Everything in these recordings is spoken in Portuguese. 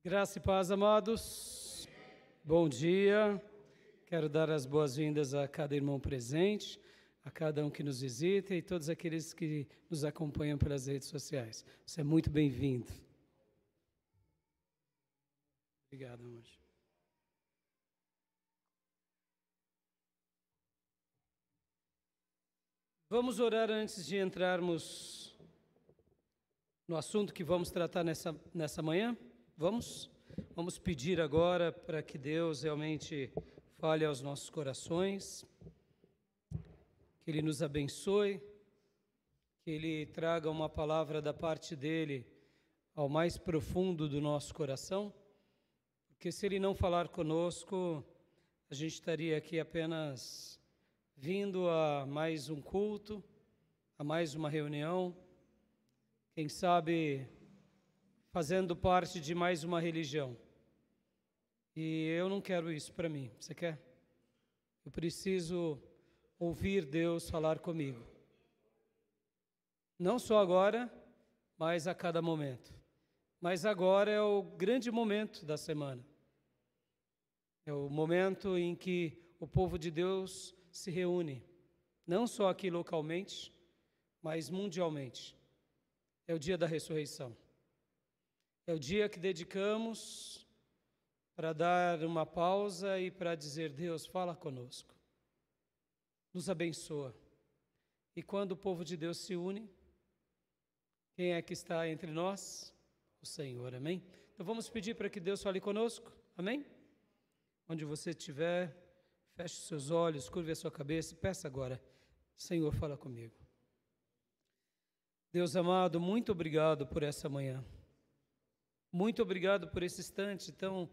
Graça e paz, amados. Bom dia. Quero dar as boas-vindas a cada irmão presente, a cada um que nos visita e todos aqueles que nos acompanham pelas redes sociais. Você é muito bem-vindo. Obrigado, amor. Vamos orar antes de entrarmos no assunto que vamos tratar nessa manhã? Vamos pedir agora para que Deus realmente fale aos nossos corações, que Ele nos abençoe, que Ele traga uma palavra da parte dEle ao mais profundo do nosso coração, porque se Ele não falar conosco, a gente estaria aqui apenas vindo a mais um culto, a mais uma reunião, quem sabe fazendo parte de mais uma religião. E eu não quero isso para mim. Você quer? Eu preciso ouvir Deus falar comigo. Não só agora, mas a cada momento. Mas agora é o grande momento da semana. É o momento em que o povo de Deus se reúne, não só aqui localmente, mas mundialmente. É o dia da ressurreição. É o dia que dedicamos para dar uma pausa e para dizer: Deus, fala conosco, nos abençoa. E quando o povo de Deus se une, quem é que está entre nós? O Senhor, amém? Então vamos pedir para que Deus fale conosco, amém? Onde você estiver, feche os seus olhos, curve a sua cabeça e peça agora: Senhor, fala comigo. Deus amado, muito obrigado por essa manhã. Muito obrigado por esse instante tão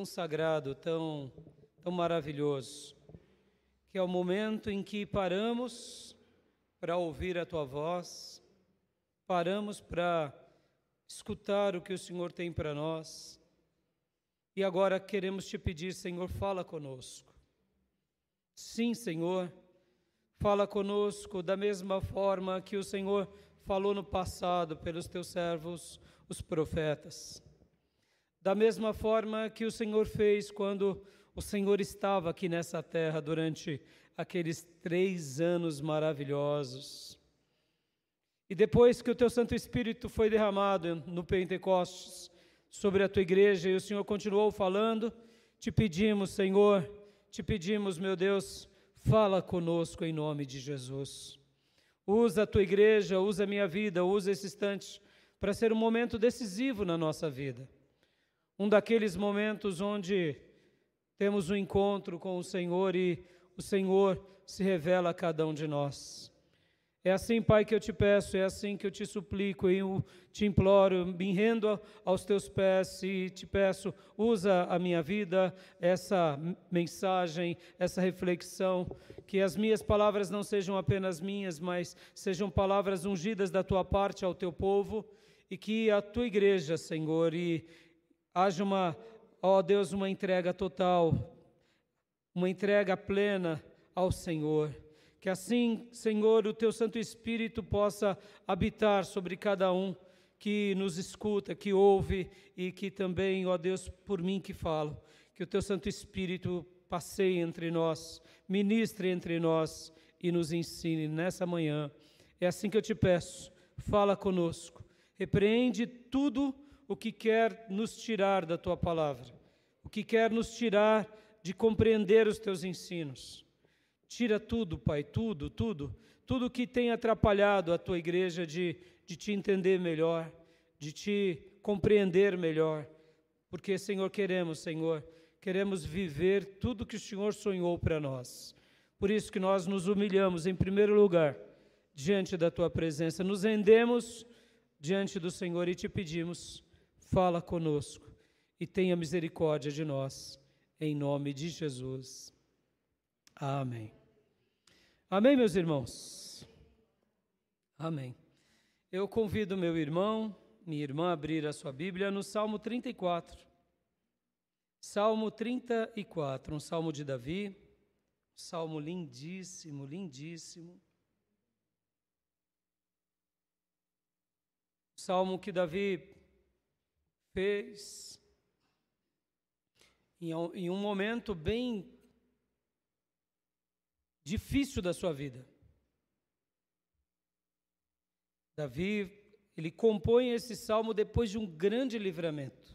sagrado, tão maravilhoso, que é o momento em que paramos para ouvir a Tua voz, paramos para escutar o que o Senhor tem para nós, e agora queremos Te pedir, Senhor, fala conosco. Sim, Senhor, fala conosco da mesma forma que o Senhor falou no passado pelos Teus servos, os profetas. Da mesma forma que o Senhor fez quando o Senhor estava aqui nessa terra durante aqueles 3 anos maravilhosos. E depois que o Teu Santo Espírito foi derramado no Pentecostes sobre a Tua igreja e o Senhor continuou falando, Te pedimos, Senhor, Te pedimos, meu Deus, fala conosco em nome de Jesus. Usa a Tua igreja, usa a minha vida, usa esse instante para ser um momento decisivo na nossa vida. Um daqueles momentos onde temos um encontro com o Senhor e o Senhor se revela a cada um de nós. É assim, Pai, que eu Te peço, é assim que eu Te suplico, e eu Te imploro, me rendo aos Teus pés e Te peço, usa a minha vida, essa mensagem, essa reflexão, que as minhas palavras não sejam apenas minhas, mas sejam palavras ungidas da Tua parte ao Teu povo, e que a Tua igreja, Senhor, e haja Deus, uma entrega total, uma entrega plena ao Senhor. Que assim, Senhor, o Teu Santo Espírito possa habitar sobre cada um que nos escuta, que ouve e que também, ó Deus, por mim que falo. Que o Teu Santo Espírito passeie entre nós, ministre entre nós e nos ensine nessa manhã. É assim que eu Te peço, fala conosco, repreende tudo o que quer nos tirar da Tua palavra, o que quer nos tirar de compreender os Teus ensinos. Tira tudo, Pai, tudo que tem atrapalhado a Tua igreja de Te entender melhor, de Te compreender melhor, porque, Senhor, queremos viver tudo que o Senhor sonhou para nós. Por isso que nós nos humilhamos, em primeiro lugar, diante da Tua presença, nos rendemos diante do Senhor e Te pedimos, fala conosco e tenha misericórdia de nós, em nome de Jesus. Amém. Amém, meus irmãos? Amém. Eu convido meu irmão, minha irmã a abrir a sua Bíblia no Salmo 34. Salmo 34, um salmo de Davi, um salmo lindíssimo, lindíssimo. Salmo que Davi fez em um momento bem difícil da sua vida. Davi, ele compõe esse salmo depois de um grande livramento.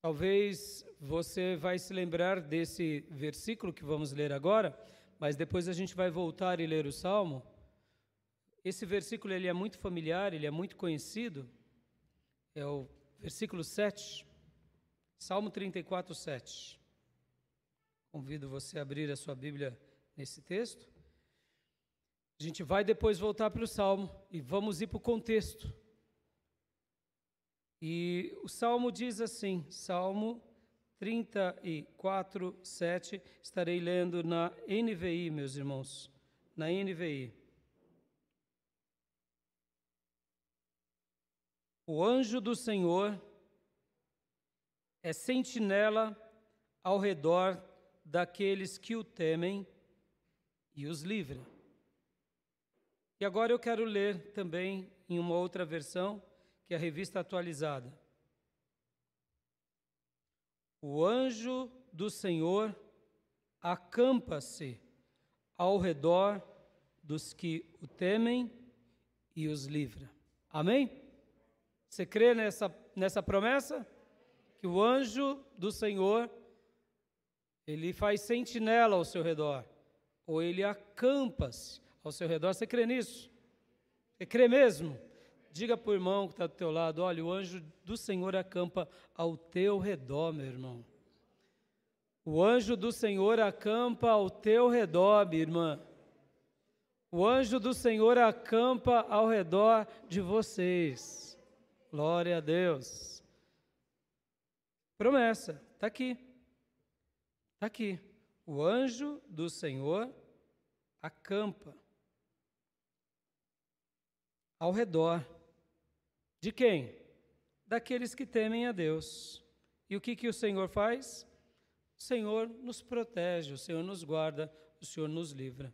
Talvez você vai se lembrar desse versículo que vamos ler agora, mas depois a gente vai voltar e ler o salmo. Esse versículo ele é muito familiar, ele é muito conhecido. É o versículo 7, Salmo 34, 7. Convido você a abrir a sua Bíblia nesse texto. A gente vai depois voltar para o Salmo e vamos ir para o contexto. E o Salmo diz assim, Salmo 34, 7, estarei lendo na NVI, meus irmãos, na NVI. O anjo do Senhor é sentinela ao redor daqueles que o temem e os livra. E agora eu quero ler também em uma outra versão, que é a Revista Atualizada. O anjo do Senhor acampa-se ao redor dos que o temem e os livra. Amém? Você crê nessa promessa? Que o anjo do Senhor, ele faz sentinela ao seu redor, ou ele acampa-se ao seu redor. Você crê nisso? Você crê mesmo? Diga para o irmão que está do teu lado, olha, o anjo do Senhor acampa ao teu redor, meu irmão. O anjo do Senhor acampa ao teu redor, minha irmã. O anjo do Senhor acampa ao redor de vocês. Glória a Deus. Promessa, está aqui. Está aqui. O anjo do Senhor acampa ao redor. De quem? Daqueles que temem a Deus. E o que o Senhor faz? O Senhor nos protege, o Senhor nos guarda, o Senhor nos livra.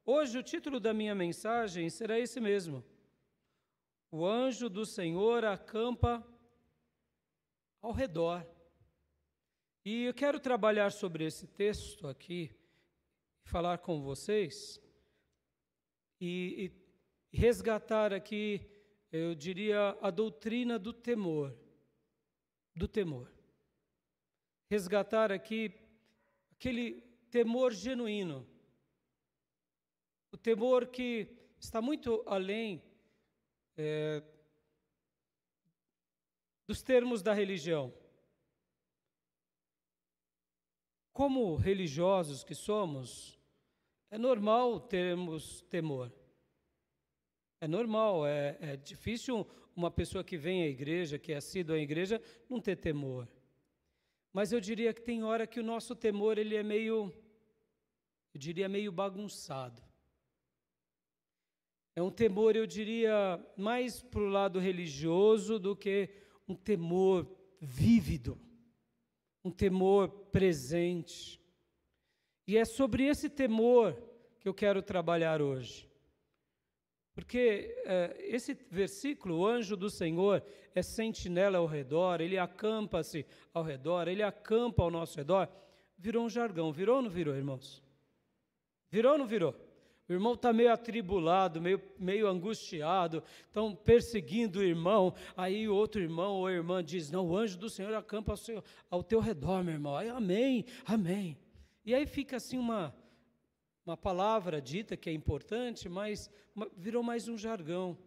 Hoje o título da minha mensagem será esse mesmo. O anjo do Senhor acampa ao redor. E eu quero trabalhar sobre esse texto aqui, falar com vocês e resgatar aqui, eu diria, a doutrina do temor. Do temor. Resgatar aqui aquele temor genuíno. O temor que está muito além dos termos da religião. Como religiosos que somos, é normal termos temor. É normal, é difícil uma pessoa que vem à igreja, que é assídua à igreja, não ter temor. Mas eu diria que tem hora que o nosso temor ele é meio bagunçado. É um temor, eu diria, mais para o lado religioso do que um temor vívido, um temor presente. E é sobre esse temor que eu quero trabalhar hoje. Porque esse versículo, o anjo do Senhor é sentinela ao redor, ele acampa-se ao redor, ele acampa ao nosso redor, virou um jargão. Virou ou não virou, irmãos? Virou ou não virou? O irmão está meio atribulado, meio angustiado, estão perseguindo o irmão, aí o outro irmão ou irmã diz, não, o anjo do Senhor acampa ao teu redor, meu irmão. Aí, amém, amém. E aí fica assim uma palavra dita que é importante, mas virou mais um jargão.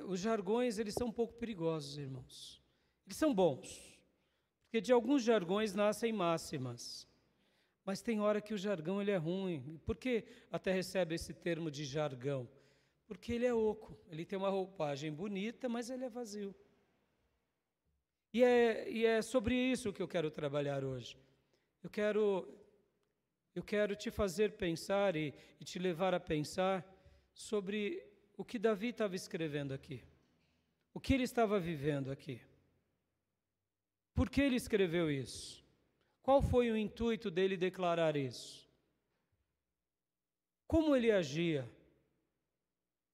Os jargões, eles são um pouco perigosos, irmãos. Eles são bons, porque de alguns jargões nascem máximas. Mas tem hora que o jargão ele é ruim. Por que até recebe esse termo de jargão? Porque ele é oco, ele tem uma roupagem bonita, mas ele é vazio. E é sobre isso que eu quero trabalhar hoje. Eu quero te fazer pensar e te levar a pensar sobre o que Davi estava escrevendo aqui. O que ele estava vivendo aqui. Por que ele escreveu isso? Qual foi o intuito dele declarar isso? Como ele agia?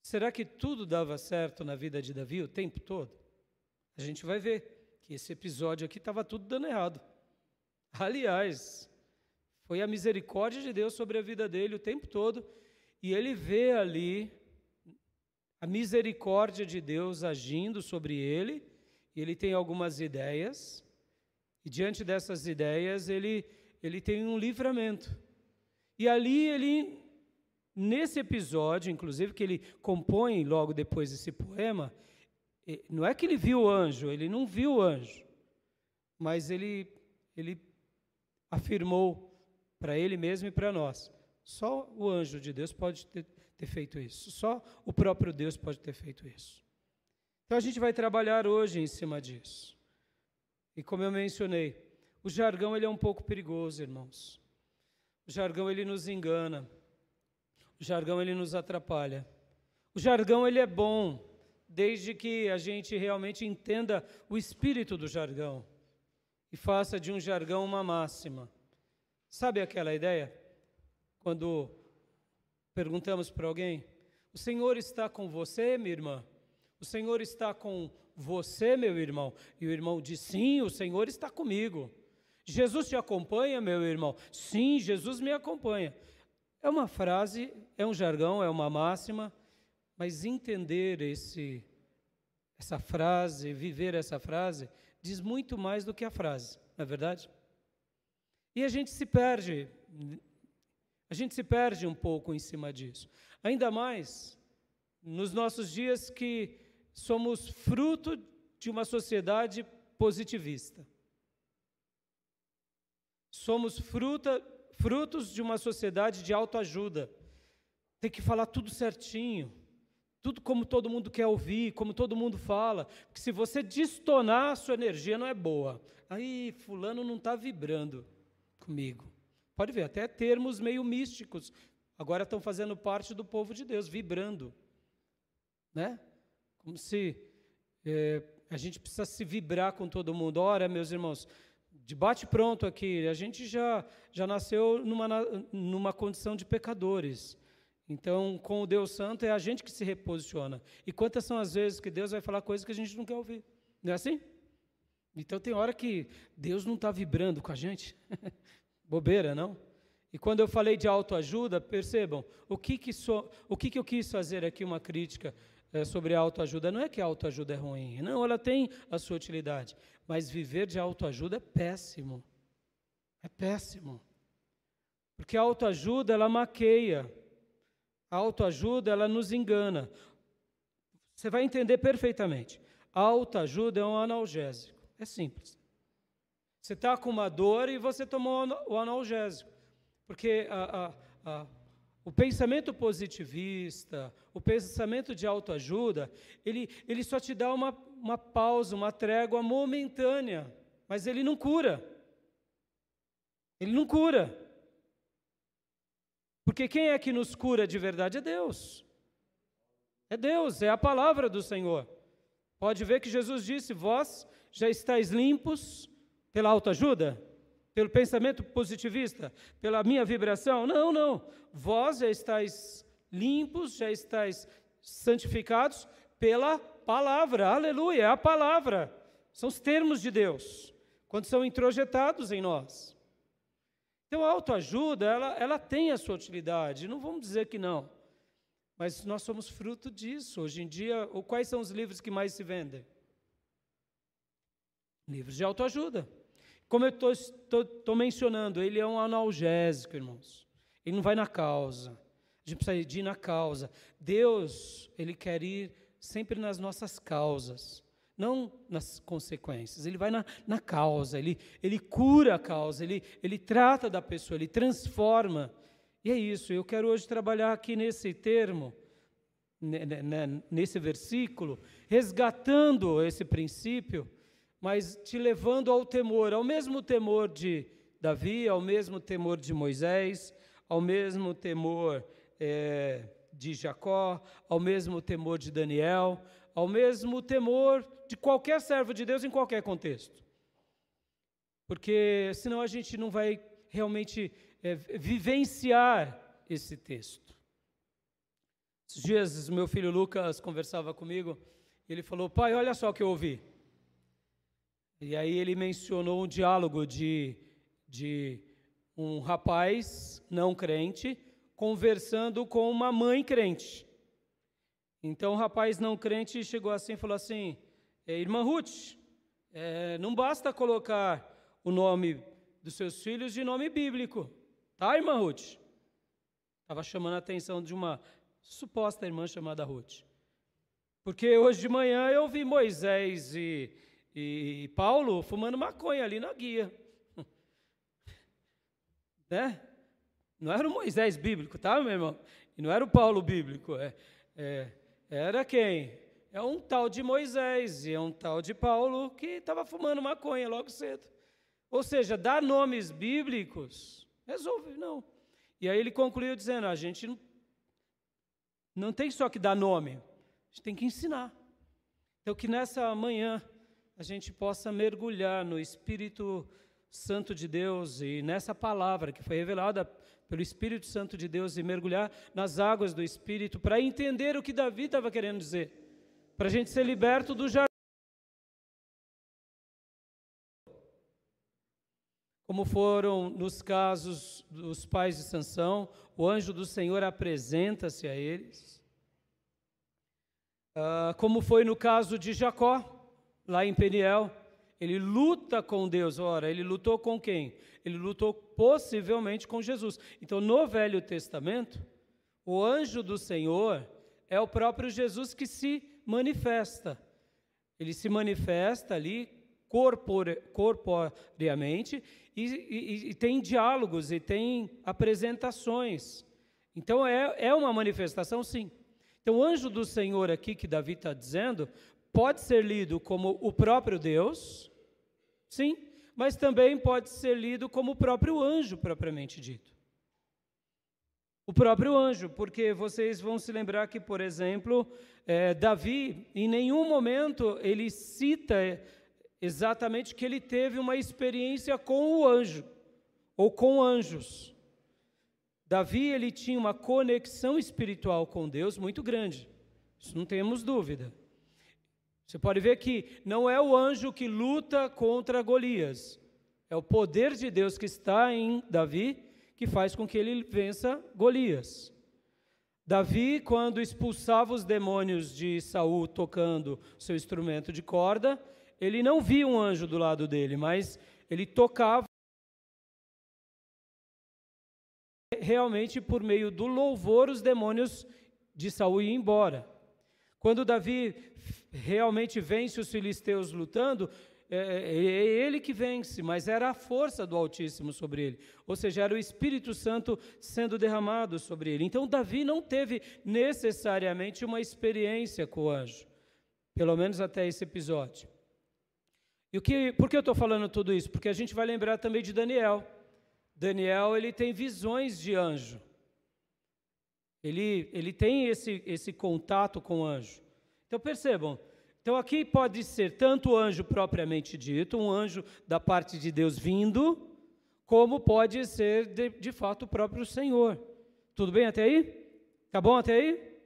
Será que tudo dava certo na vida de Davi o tempo todo? A gente vai ver que esse episódio aqui estava tudo dando errado. Aliás, foi a misericórdia de Deus sobre a vida dele o tempo todo, e ele vê ali a misericórdia de Deus agindo sobre ele, e ele tem algumas ideias, e diante dessas ideias ele tem um livramento. E ali nesse episódio, inclusive, que ele compõe logo depois desse poema, não é que ele viu o anjo, ele não viu o anjo, mas ele afirmou para ele mesmo e para nós: só o anjo de Deus pode ter feito isso, só o próprio Deus pode ter feito isso. Então a gente vai trabalhar hoje em cima disso. E como eu mencionei, o jargão ele é um pouco perigoso, irmãos. O jargão ele nos engana. O jargão ele nos atrapalha. O jargão ele é bom, desde que a gente realmente entenda o espírito do jargão e faça de um jargão uma máxima. Sabe aquela ideia? Quando perguntamos para alguém: o Senhor está com você, minha irmã? O Senhor está com você, meu irmão? E o irmão diz: sim, o Senhor está comigo. Jesus te acompanha, meu irmão? Sim, Jesus me acompanha. É uma frase, é um jargão, é uma máxima, mas entender essa frase, viver essa frase, diz muito mais do que a frase, não é verdade? E a gente se perde um pouco em cima disso. Ainda mais nos nossos dias que somos fruto de uma sociedade positivista. Somos frutos de uma sociedade de autoajuda. Tem que falar tudo certinho, tudo como todo mundo quer ouvir, como todo mundo fala. Porque se você destonar, a sua energia não é boa. Aí, fulano não está vibrando comigo. Pode ver, até termos meio místicos agora estão fazendo parte do povo de Deus, vibrando. Né? Como se a gente precisa se vibrar com todo mundo. Ora, meus irmãos, de bate-pronto aqui, a gente já nasceu numa condição de pecadores. Então, com o Deus Santo, é a gente que se reposiciona. E quantas são as vezes que Deus vai falar coisas que a gente não quer ouvir? Não é assim? Então, tem hora que Deus não está vibrando com a gente. Bobeira, não? E quando eu falei de autoajuda, percebam, o que eu quis fazer aqui uma crítica sobre a autoajuda. Não é que a autoajuda é ruim, não, ela tem a sua utilidade, mas viver de autoajuda é péssimo. É péssimo. Porque a autoajuda, ela maqueia. A autoajuda, ela nos engana. Você vai entender perfeitamente. A autoajuda é um analgésico. É simples. Você está com uma dor e você tomou o analgésico. Porque o pensamento positivista, o pensamento de autoajuda, ele só te dá uma pausa, uma trégua momentânea, mas ele não cura. Ele não cura. Porque quem é que nos cura de verdade? É Deus. É Deus, é a palavra do Senhor. Pode ver que Jesus disse: vós já estáis limpos pela autoajuda? Pelo pensamento positivista? Pela minha vibração? Não, não. Vós já estáis limpos, já estáis santificados pela palavra. Aleluia, é a palavra. São os termos de Deus, quando são introjetados em nós. Então a autoajuda, ela tem a sua utilidade, não vamos dizer que não. Mas nós somos fruto disso. Hoje em dia, quais são os livros que mais se vendem? Livros de autoajuda. Como eu estou mencionando, ele é um analgésico, irmãos. Ele não vai na causa. A gente precisa ir na causa. Deus, ele quer ir sempre nas nossas causas, não nas consequências. Ele vai na causa, ele cura a causa, ele trata da pessoa, ele transforma. E é isso, eu quero hoje trabalhar aqui nesse termo, nesse versículo, resgatando esse princípio, mas te levando ao temor, ao mesmo temor de Davi, ao mesmo temor de Moisés, ao mesmo temor de Jacó, ao mesmo temor de Daniel, ao mesmo temor de qualquer servo de Deus em qualquer contexto. Porque senão a gente não vai realmente vivenciar esse texto. Esses dias, meu filho Lucas conversava comigo, e ele falou: pai, olha só o que eu ouvi. E aí ele mencionou um diálogo de um rapaz não crente conversando com uma mãe crente. Então o rapaz não crente chegou assim e falou assim: irmã Ruth, não basta colocar o nome dos seus filhos de nome bíblico, tá, irmã Ruth? Estava chamando a atenção de uma suposta irmã chamada Ruth. Porque hoje de manhã eu vi Moisés e Paulo fumando maconha ali na guia. Né? Não era o Moisés bíblico, tá, meu irmão? E não era o Paulo bíblico. Era quem? É um tal de Moisés e é um tal de Paulo que estava fumando maconha logo cedo. Ou seja, dar nomes bíblicos resolve, não. E aí ele concluiu dizendo: a gente não tem só que dar nome, a gente tem que ensinar. Então que nessa manhã a gente possa mergulhar no Espírito Santo de Deus e nessa palavra que foi revelada pelo Espírito Santo de Deus e mergulhar nas águas do Espírito para entender o que Davi estava querendo dizer, para a gente ser liberto do jardim. Como foram nos casos dos pais de Sansão, o anjo do Senhor apresenta-se a eles. Como foi no caso de Jacó, lá em Peniel, ele luta com Deus. Ora, ele lutou com quem? Ele lutou possivelmente com Jesus. Então, no Velho Testamento, o anjo do Senhor é o próprio Jesus que se manifesta. Ele se manifesta ali corporeamente e tem diálogos e tem apresentações. Então, é uma manifestação, sim. Então, o anjo do Senhor aqui, que Davi está dizendo, pode ser lido como o próprio Deus, sim, mas também pode ser lido como o próprio anjo, propriamente dito. O próprio anjo, porque vocês vão se lembrar que, por exemplo, Davi, em nenhum momento, ele cita exatamente que ele teve uma experiência com o anjo, ou com anjos. Davi, ele tinha uma conexão espiritual com Deus muito grande, isso não temos dúvida. Você pode ver que não é o anjo que luta contra Golias, é o poder de Deus que está em Davi que faz com que ele vença Golias. Davi, quando expulsava os demônios de Saul tocando seu instrumento de corda, ele não via um anjo do lado dele, mas ele tocava realmente por meio do louvor os demônios de Saul iam embora. Quando Davi realmente vence os filisteus lutando, é ele que vence, mas era a força do Altíssimo sobre ele, ou seja, era o Espírito Santo sendo derramado sobre ele. Então Davi não teve necessariamente uma experiência com o anjo, pelo menos até esse episódio. Por que eu estou falando tudo isso? Porque a gente vai lembrar também de Daniel. Daniel, ele tem visões de anjo. Ele tem esse contato com o anjo. Então percebam, então aqui pode ser tanto o anjo propriamente dito, um anjo da parte de Deus vindo, como pode ser de fato o próprio Senhor. Tudo bem até aí? Tá bom até aí?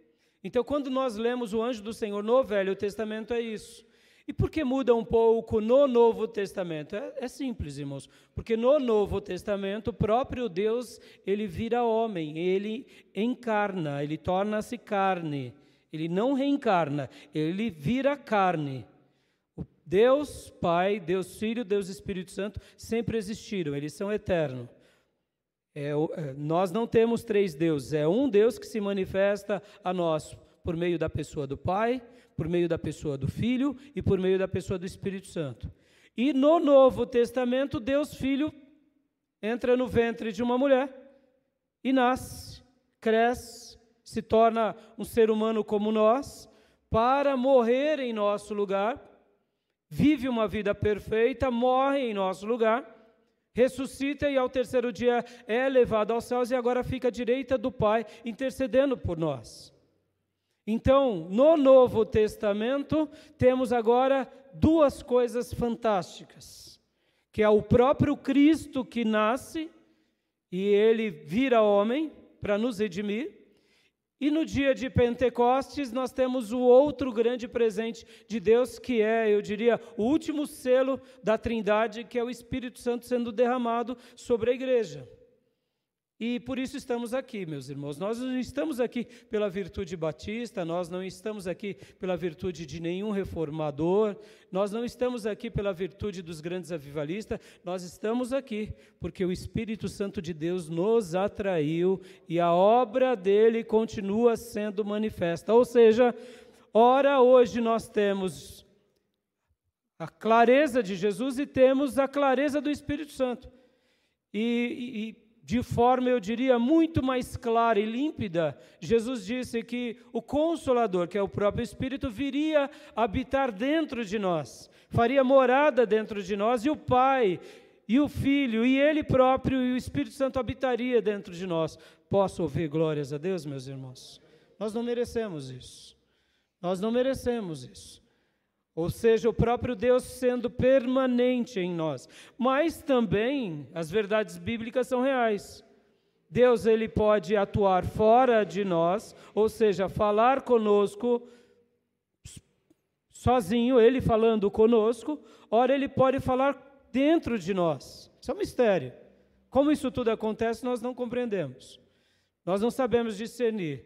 Então quando nós lemos o anjo do Senhor no Velho Testamento é isso. E por que muda um pouco no Novo Testamento? É simples, irmãos, porque no Novo Testamento o próprio Deus, ele vira homem, ele encarna, ele torna-se carne, ele não reencarna, ele vira carne. O Deus Pai, Deus Filho, Deus Espírito Santo sempre existiram, eles são eternos. Nós não temos três deuses, é um Deus que se manifesta a nós por meio da pessoa do Pai, por meio da pessoa do Filho e por meio da pessoa do Espírito Santo. E no Novo Testamento, Deus Filho entra no ventre de uma mulher e nasce, cresce, se torna um ser humano como nós, para morrer em nosso lugar, vive uma vida perfeita, morre em nosso lugar, ressuscita e ao terceiro dia é levado aos céus e agora fica à direita do Pai, intercedendo por nós. Então, no Novo Testamento, temos agora duas coisas fantásticas, que é o próprio Cristo que nasce, e ele vira homem para nos redimir, E no dia de Pentecostes, nós temos o outro grande presente de Deus, que é, eu diria, o último selo da Trindade, que é o Espírito Santo sendo derramado sobre a igreja. E por isso estamos aqui, meus irmãos. Nós não estamos aqui pela virtude batista, nós não estamos aqui pela virtude de nenhum reformador, nós não estamos aqui pela virtude dos grandes avivalistas, nós estamos aqui porque o Espírito Santo de Deus nos atraiu e a obra dele continua sendo manifesta. Ou seja, ora, hoje nós temos a clareza de Jesus e temos a clareza do Espírito Santo. De forma, eu diria, muito mais clara e límpida, Jesus disse que o Consolador, que é o próprio Espírito, viria habitar dentro de nós, faria morada dentro de nós, e o Pai, e o Filho, e Ele próprio, e o Espírito Santo habitaria dentro de nós. Posso ouvir glórias a Deus, meus irmãos? Nós não merecemos isso. Nós não merecemos isso. Ou seja, o próprio Deus sendo permanente em nós. Mas também as verdades bíblicas são reais. Deus, ele pode atuar fora de nós, ou seja, falar conosco sozinho, ele falando conosco, ora ele pode falar dentro de nós. Isso é um mistério. Como isso tudo acontece, nós não compreendemos. Nós não sabemos discernir.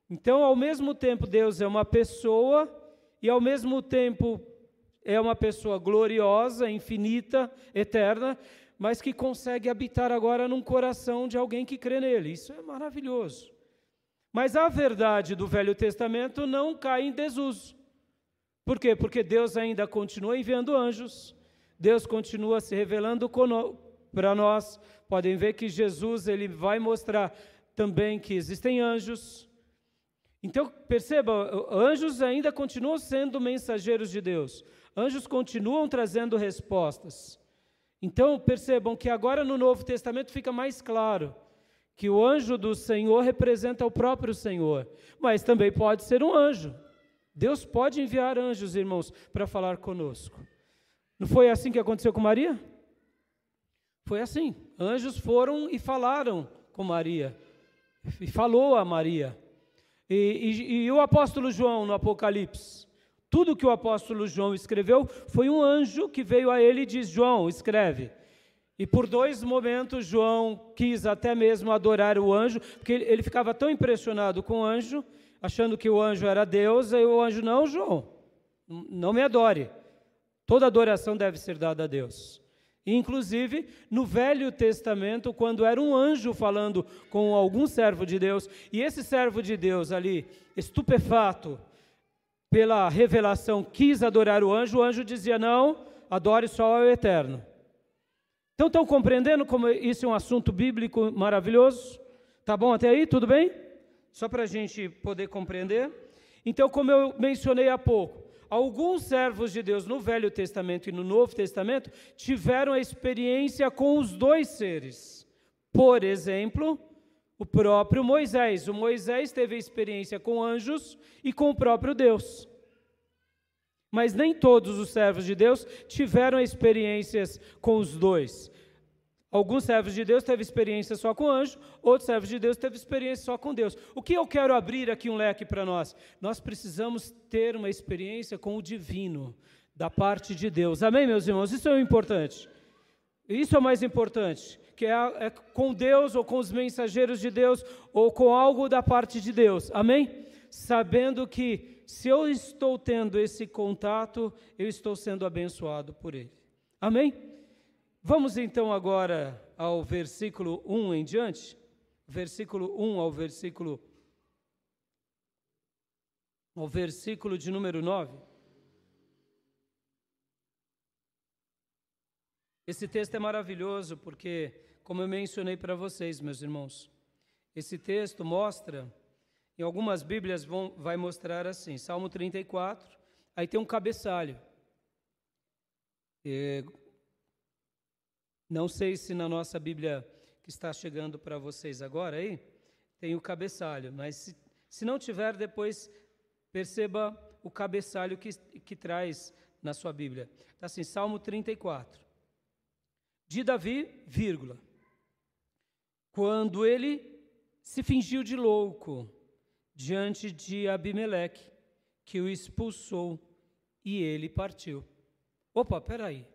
Então, ao mesmo tempo, Deus é uma pessoa, e ao mesmo tempo é uma pessoa gloriosa, infinita, eterna, mas que consegue habitar agora num coração de alguém que crê nele. Isso é maravilhoso. Mas a verdade do Velho Testamento não cai em desuso. Por quê? Porque Deus ainda continua enviando anjos, Deus continua se revelando para nós. Podem ver que Jesus ele vai mostrar também que existem anjos. Então, perceba, anjos ainda continuam sendo mensageiros de Deus. Anjos continuam trazendo respostas. Então, percebam que agora no Novo Testamento fica mais claro que o anjo do Senhor representa o próprio Senhor, mas também pode ser um anjo. Deus pode enviar anjos, irmãos, para falar conosco. Não foi assim que aconteceu com Maria? Foi assim. Anjos foram e falaram com Maria. E falou a Maria. E o apóstolo João, no Apocalipse, tudo que o apóstolo João escreveu, foi um anjo que veio a ele e diz, João, escreve. E por 2 momentos, João quis até mesmo adorar o anjo, porque ele ficava tão impressionado com o anjo, achando que o anjo era Deus, aí o anjo, não, João, não me adore. Toda adoração deve ser dada a Deus. Inclusive, no Velho Testamento, quando era um anjo falando com algum servo de Deus, e esse servo de Deus ali, estupefato pela revelação, quis adorar o anjo dizia, não, adore só ao Eterno. Então, estão compreendendo como isso é um assunto bíblico maravilhoso? Tá bom até aí? Tudo bem? Só para a gente poder compreender. Então, como eu mencionei há pouco, alguns servos de Deus no Velho Testamento e no Novo Testamento tiveram a experiência com os 2 seres. Por exemplo, o próprio Moisés. O Moisés teve a experiência com anjos e com o próprio Deus. Mas nem todos os servos de Deus tiveram experiências com os 2. Alguns servos de Deus teve experiência só com anjo, outros servos de Deus teve experiência só com Deus. O que eu quero abrir aqui um leque para nós? Nós precisamos ter uma experiência com o divino, da parte de Deus. Amém, meus irmãos? Isso é o importante. Isso é o mais importante, que é com Deus ou com os mensageiros de Deus ou com algo da parte de Deus. Amém? Sabendo que se eu estou tendo esse contato, eu estou sendo abençoado por Ele. Amém? Vamos então agora ao versículo 1 em diante, versículo 1 ao versículo de número 9. Esse texto é maravilhoso porque, como eu mencionei para vocês, meus irmãos, esse texto mostra, em algumas Bíblias vai mostrar assim, Salmo 34, aí tem um cabeçalho. Não sei se na nossa Bíblia que está chegando para vocês agora aí, tem o cabeçalho, mas se não tiver, depois perceba o cabeçalho que traz na sua Bíblia. Está assim, Salmo 34. De Davi, vírgula. Quando ele se fingiu de louco diante de Abimeleque, que o expulsou, e ele partiu. Opa, peraí.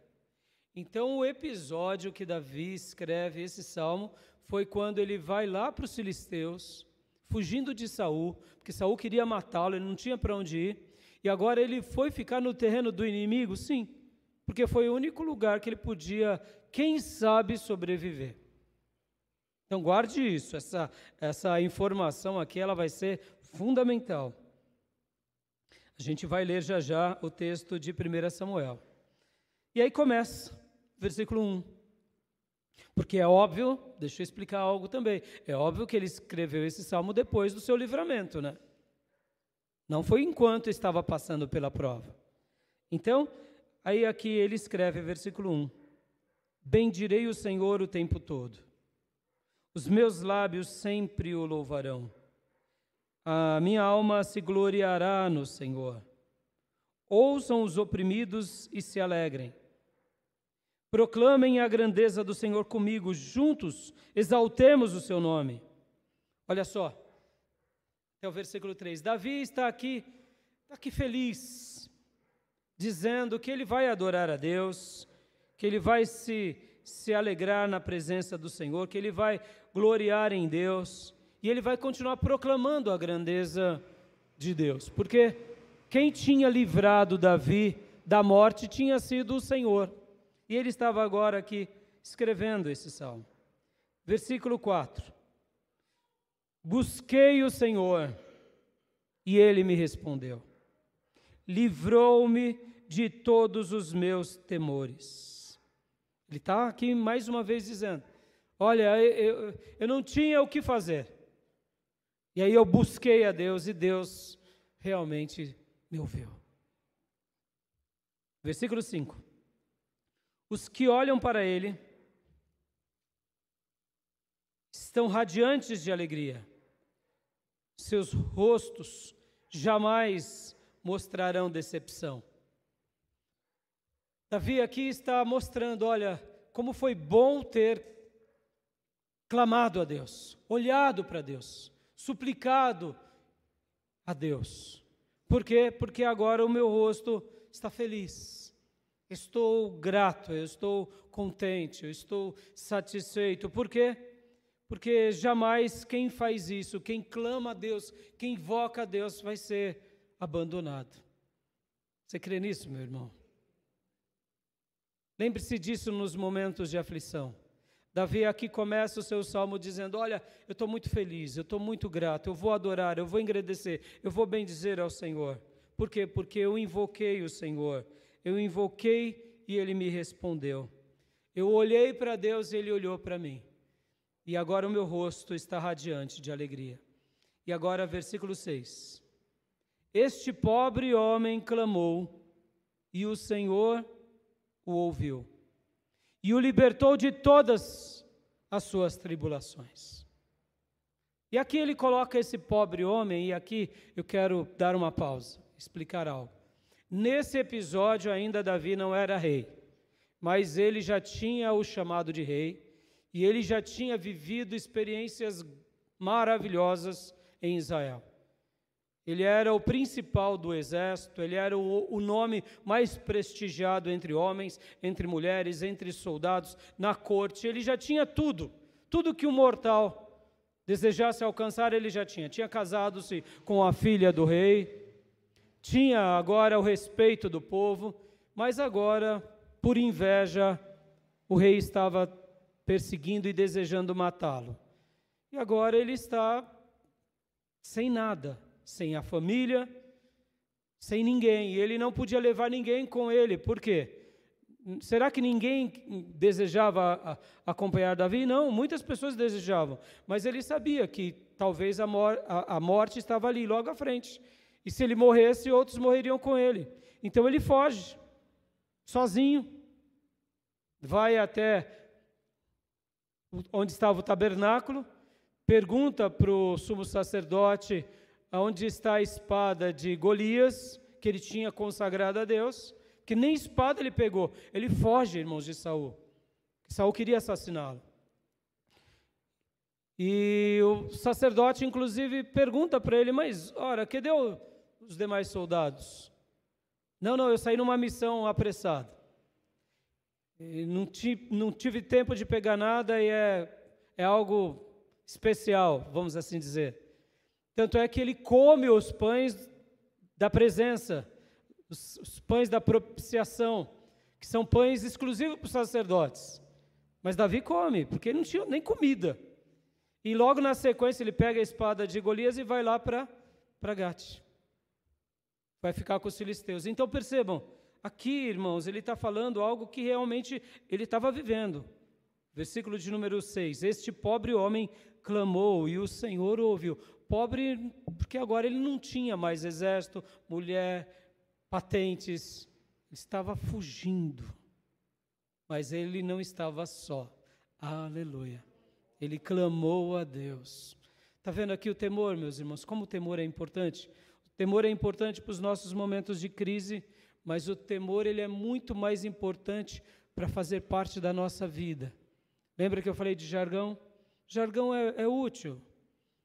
Então o episódio que Davi escreve esse salmo foi quando ele vai lá para os filisteus, fugindo de Saul, porque Saul queria matá-lo, ele não tinha para onde ir, e agora ele foi ficar no terreno do inimigo? Sim, porque foi o único lugar que ele podia, quem sabe, sobreviver. Então guarde isso, essa informação aqui, ela vai ser fundamental. A gente vai ler já já o texto de 1 Samuel. E aí começa, versículo 1. Porque é óbvio, deixa eu explicar algo também, é óbvio que ele escreveu esse salmo depois do seu livramento, né? Não foi enquanto estava passando pela prova. Então, aí aqui ele escreve, versículo 1. Bendirei o Senhor o tempo todo. Os meus lábios sempre o louvarão. A minha alma se gloriará no Senhor. Ouçam os oprimidos e se alegrem. Proclamem a grandeza do Senhor comigo, juntos exaltemos o seu nome. Olha só, é o versículo 3. Davi está aqui feliz, dizendo que ele vai adorar a Deus, que ele vai se alegrar na presença do Senhor, que ele vai gloriar em Deus, e ele vai continuar proclamando a grandeza de Deus, porque quem tinha livrado Davi da morte tinha sido o Senhor. E ele estava agora aqui escrevendo esse salmo. Versículo 4. Busquei o Senhor, e ele me respondeu. Livrou-me de todos os meus temores. Ele está aqui mais uma vez dizendo, olha, eu não tinha o que fazer. E aí eu busquei a Deus, e Deus realmente me ouviu. Versículo 5. Os que olham para ele estão radiantes de alegria. Seus rostos jamais mostrarão decepção. Davi aqui está mostrando, olha, como foi bom ter clamado a Deus, olhado para Deus, suplicado a Deus. Por quê? Porque agora o meu rosto está feliz. Estou grato, eu estou contente, eu estou satisfeito. Por quê? Porque jamais quem faz isso, quem clama a Deus, quem invoca a Deus, vai ser abandonado. Você crê nisso, meu irmão? Lembre-se disso nos momentos de aflição. Davi aqui começa o seu salmo dizendo, olha, eu estou muito feliz, eu estou muito grato, eu vou adorar, eu vou engrandecer, eu vou bendizer ao Senhor. Por quê? Porque eu invoquei o Senhor. Eu invoquei e ele me respondeu. Eu olhei para Deus e ele olhou para mim. E agora o meu rosto está radiante de alegria. E agora, versículo 6. Este pobre homem clamou, e o Senhor o ouviu, e o libertou de todas as suas tribulações. E aqui ele coloca esse pobre homem, e aqui eu quero dar uma pausa, explicar algo. Nesse episódio ainda Davi não era rei, mas ele já tinha o chamado de rei, e ele já tinha vivido experiências maravilhosas em Israel. Ele era o principal do exército, ele era o nome mais prestigiado entre homens, entre mulheres, entre soldados, na corte. Ele já tinha tudo que um mortal desejasse alcançar, ele já tinha. Tinha casado-se com a filha do rei, tinha agora o respeito do povo, mas agora, por inveja, o rei estava perseguindo e desejando matá-lo. E agora ele está sem nada, sem a família, sem ninguém. E ele não podia levar ninguém com ele. Por quê? Será que ninguém desejava acompanhar Davi? Não, muitas pessoas desejavam. Mas ele sabia que talvez a morte estava ali, logo à frente. E se ele morresse, outros morreriam com ele. Então ele foge, sozinho. Vai até onde estava o tabernáculo, pergunta para o sumo sacerdote onde está a espada de Golias, que ele tinha consagrado a Deus, que nem espada ele pegou. Ele foge, irmãos, de Saul. Saul queria assassiná-lo. E o sacerdote, inclusive, pergunta para ele, mas, ora, cadê os demais soldados? Não, eu saí numa missão apressada. E não tive tempo de pegar nada e é algo especial, vamos assim dizer. Tanto é que ele come os pães da presença, os pães da propiciação, que são pães exclusivos para os sacerdotes. Mas Davi come, porque ele não tinha nem comida. E logo na sequência ele pega a espada de Golias e vai lá para Gate. Vai ficar com os filisteus. Então percebam, aqui, irmãos, ele está falando algo que realmente ele estava vivendo. Versículo de número 6. Este pobre homem clamou e o Senhor ouviu. Pobre porque agora ele não tinha mais exército, mulher, patentes. Ele estava fugindo. Mas ele não estava só. Aleluia. Ele clamou a Deus. Está vendo aqui o temor, meus irmãos? Como o temor é importante? O temor é importante para os nossos momentos de crise, mas o temor ele é muito mais importante para fazer parte da nossa vida. Lembra que eu falei de jargão? Jargão é útil.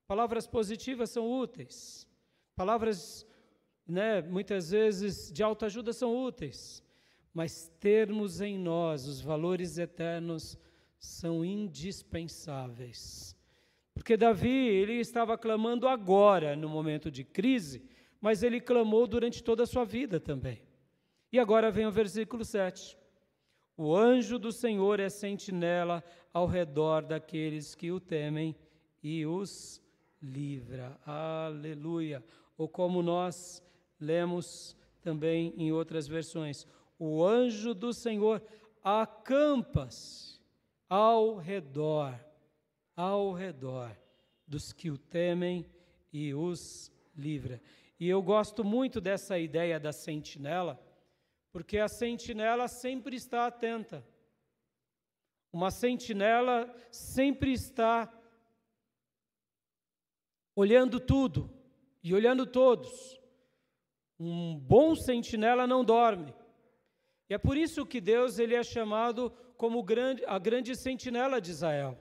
Palavras positivas são úteis. Palavras, muitas vezes, de autoajuda são úteis. Mas termos em nós os valores eternos são indispensáveis. Porque Davi, ele estava clamando agora, no momento de crise, mas ele clamou durante toda a sua vida também. E agora vem o versículo 7. O anjo do Senhor é sentinela ao redor daqueles que o temem e os livra. Aleluia. Ou como nós lemos também em outras versões, o anjo do Senhor acampa-se ao redor dos que o temem e os livra. E eu gosto muito dessa ideia da sentinela, porque a sentinela sempre está atenta. Uma sentinela sempre está olhando tudo e olhando todos. Um bom sentinela não dorme. E é por isso que Deus ele é chamado como a grande sentinela de Israel.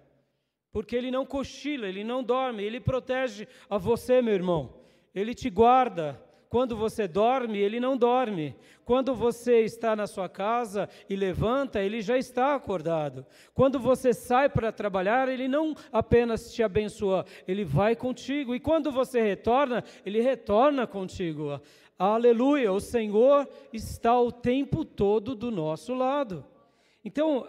Porque ele não cochila, ele não dorme, ele protege a você, meu irmão. Ele te guarda. Quando você dorme, ele não dorme. Quando você está na sua casa e levanta, ele já está acordado. Quando você sai para trabalhar, ele não apenas te abençoa, ele vai contigo. E quando você retorna, ele retorna contigo. Aleluia, o Senhor está o tempo todo do nosso lado. Então,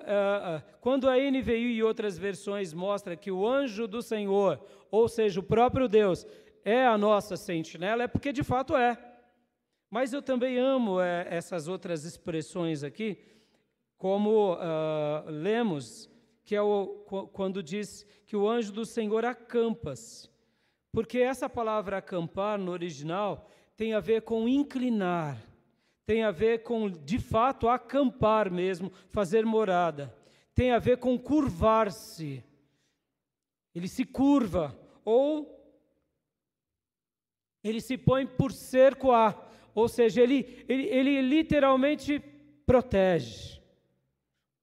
quando a NVI e outras versões mostram que o anjo do Senhor, ou seja, o próprio Deus, é a nossa sentinela, é porque de fato é. Mas eu também amo essas outras expressões aqui, como lemos, que é quando diz que o anjo do Senhor acampa-se. Porque essa palavra acampar no original tem a ver com inclinar, tem a ver com, de fato, acampar mesmo, fazer morada. Tem a ver com curvar-se. Ele se curva, ou ele se põe por cerco a, ou seja, ele literalmente protege.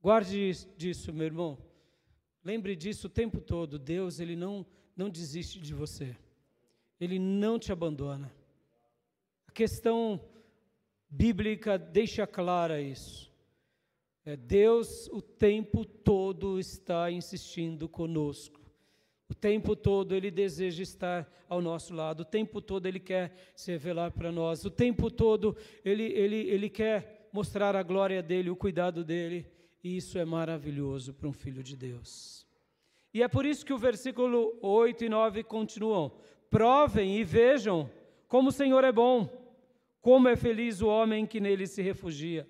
Guarde disso, meu irmão. Lembre disso o tempo todo. Deus, ele não desiste de você. Ele não te abandona. A questão bíblica deixa clara isso. Deus o tempo todo está insistindo conosco. O tempo todo Ele deseja estar ao nosso lado. O tempo todo Ele quer se revelar para nós. O tempo todo Ele quer mostrar a glória dEle, o cuidado dEle. E isso é maravilhoso para um filho de Deus. E é por isso que o versículo 8 e 9 continuam. Provem e vejam como o Senhor é bom. Como é feliz o homem que nele se refugia.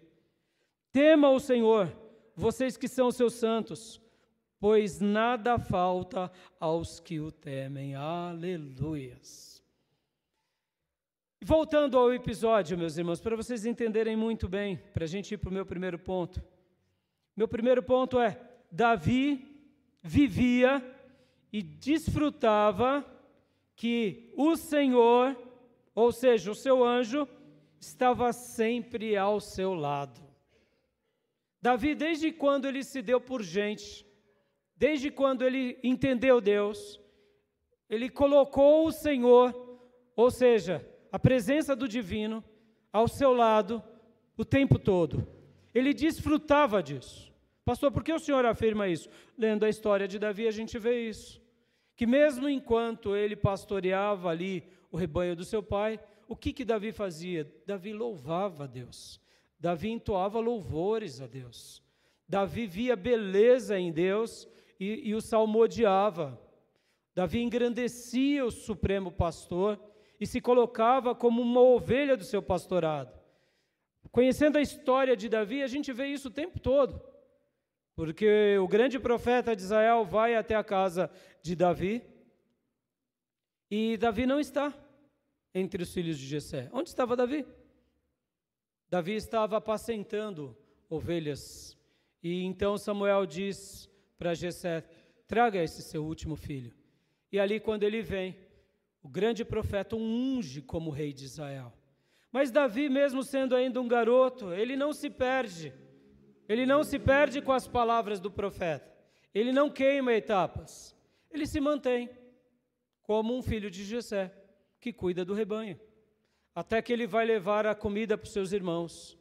Tema o Senhor, vocês que são seus santos, pois nada falta aos que o temem. Aleluias. Voltando ao episódio, meus irmãos, para vocês entenderem muito bem, para a gente ir para o meu primeiro ponto. Meu primeiro ponto é, Davi vivia e desfrutava que o Senhor, ou seja, o seu anjo, estava sempre ao seu lado. Davi, desde quando ele se deu por gente, desde quando ele entendeu Deus, ele colocou o Senhor, ou seja, a presença do divino, ao seu lado o tempo todo. Ele desfrutava disso. Pastor, por que o senhor afirma isso? Lendo a história de Davi, a gente vê isso. Que mesmo enquanto ele pastoreava ali o rebanho do seu pai, o que Davi fazia? Davi louvava a Deus. Davi entoava louvores a Deus. Davi via beleza em Deus e o salmodiava. Davi engrandecia o supremo pastor e se colocava como uma ovelha do seu pastorado. Conhecendo a história de Davi, a gente vê isso o tempo todo. Porque o grande profeta de Israel vai até a casa de Davi e Davi não está entre os filhos de Jessé. Onde estava Davi? Davi estava apacentando ovelhas. E então Samuel diz para Jessé: traga esse seu último filho. E ali, quando ele vem, o grande profeta o unge como rei de Israel. Mas Davi, mesmo sendo ainda um garoto, ele não se perde. Ele não se perde com as palavras do profeta. Ele não queima etapas. Ele se mantém como um filho de Jessé, que cuida do rebanho. Até que ele vai levar a comida para os seus irmãos.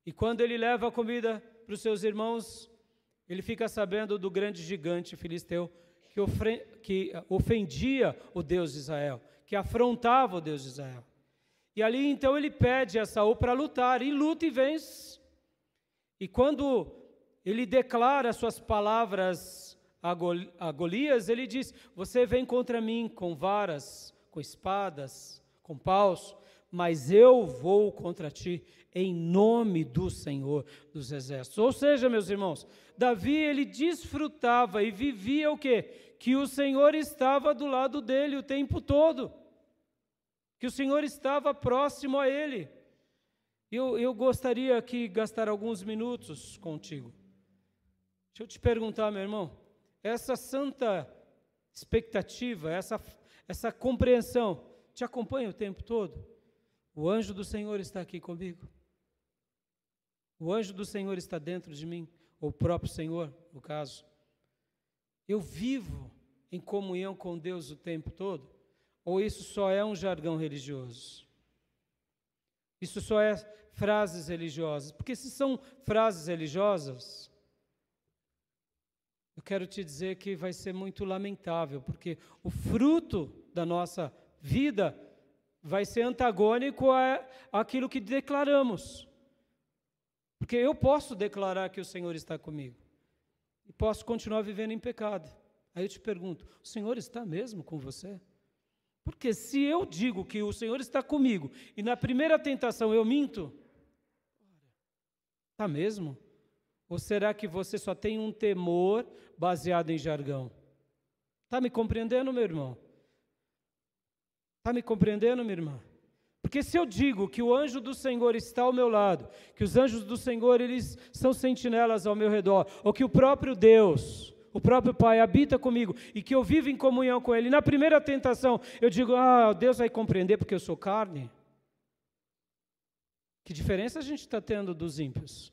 E quando ele leva a comida para os seus irmãos, ele fica sabendo do grande gigante filisteu que ofendia o Deus de Israel, que afrontava o Deus de Israel. E ali então ele pede a Saul para lutar, e luta e vence. E quando ele declara suas palavras a Golias, ele diz: você vem contra mim com varas, com espadas, com paus, mas eu vou contra ti em nome do Senhor dos Exércitos. Ou seja, meus irmãos, Davi, ele desfrutava e vivia o quê? Que o Senhor estava do lado dele o tempo todo, que o Senhor estava próximo a ele. Eu gostaria aqui gastar alguns minutos contigo. Deixa eu te perguntar, meu irmão, essa santa expectativa, essa compreensão, te acompanha o tempo todo? O anjo do Senhor está aqui comigo? O anjo do Senhor está dentro de mim? Ou o próprio Senhor, no caso? Eu vivo em comunhão com Deus o tempo todo? Ou isso só é um jargão religioso? Isso só é frases religiosas? Porque se são frases religiosas, eu quero te dizer que vai ser muito lamentável, porque o fruto da nossa vida vai ser antagônico àquilo que declaramos. Porque eu posso declarar que o Senhor está comigo e posso continuar vivendo em pecado. Aí eu te pergunto, o Senhor está mesmo com você? Porque se eu digo que o Senhor está comigo e na primeira tentação eu minto, está mesmo? Ou será que você só tem um temor baseado em jargão? Está me compreendendo, meu irmão? Está me compreendendo, minha irmã? Porque se eu digo que o anjo do Senhor está ao meu lado, que os anjos do Senhor, eles são sentinelas ao meu redor, ou que o próprio Deus, o próprio Pai habita comigo, e que eu vivo em comunhão com Ele, na primeira tentação, eu digo, Deus vai compreender porque eu sou carne. Que diferença a gente está tendo dos ímpios?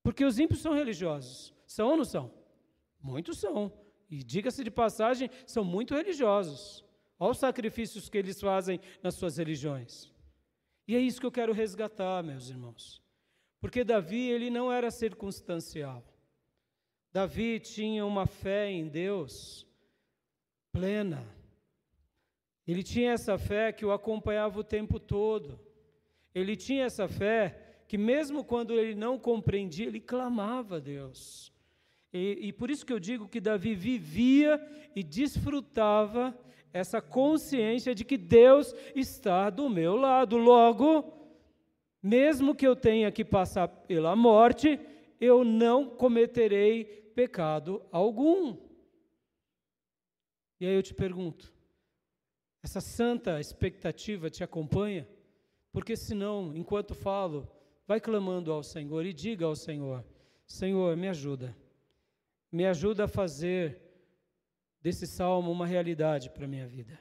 Porque os ímpios são religiosos. São ou não são? Muitos são. E diga-se de passagem, são muito religiosos. Olha os sacrifícios que eles fazem nas suas religiões. E é isso que eu quero resgatar, meus irmãos. Porque Davi, ele não era circunstancial. Davi tinha uma fé em Deus plena. Ele tinha essa fé que o acompanhava o tempo todo. Ele tinha essa fé que mesmo quando ele não compreendia, ele clamava a Deus. E por isso que eu digo que Davi vivia e desfrutava essa consciência de que Deus está do meu lado. Logo, mesmo que eu tenha que passar pela morte, eu não cometerei pecado algum. E aí eu te pergunto, essa santa expectativa te acompanha? Porque senão, enquanto falo, vai clamando ao Senhor e diga ao Senhor: Senhor, me ajuda a fazer desse salmo uma realidade para a minha vida.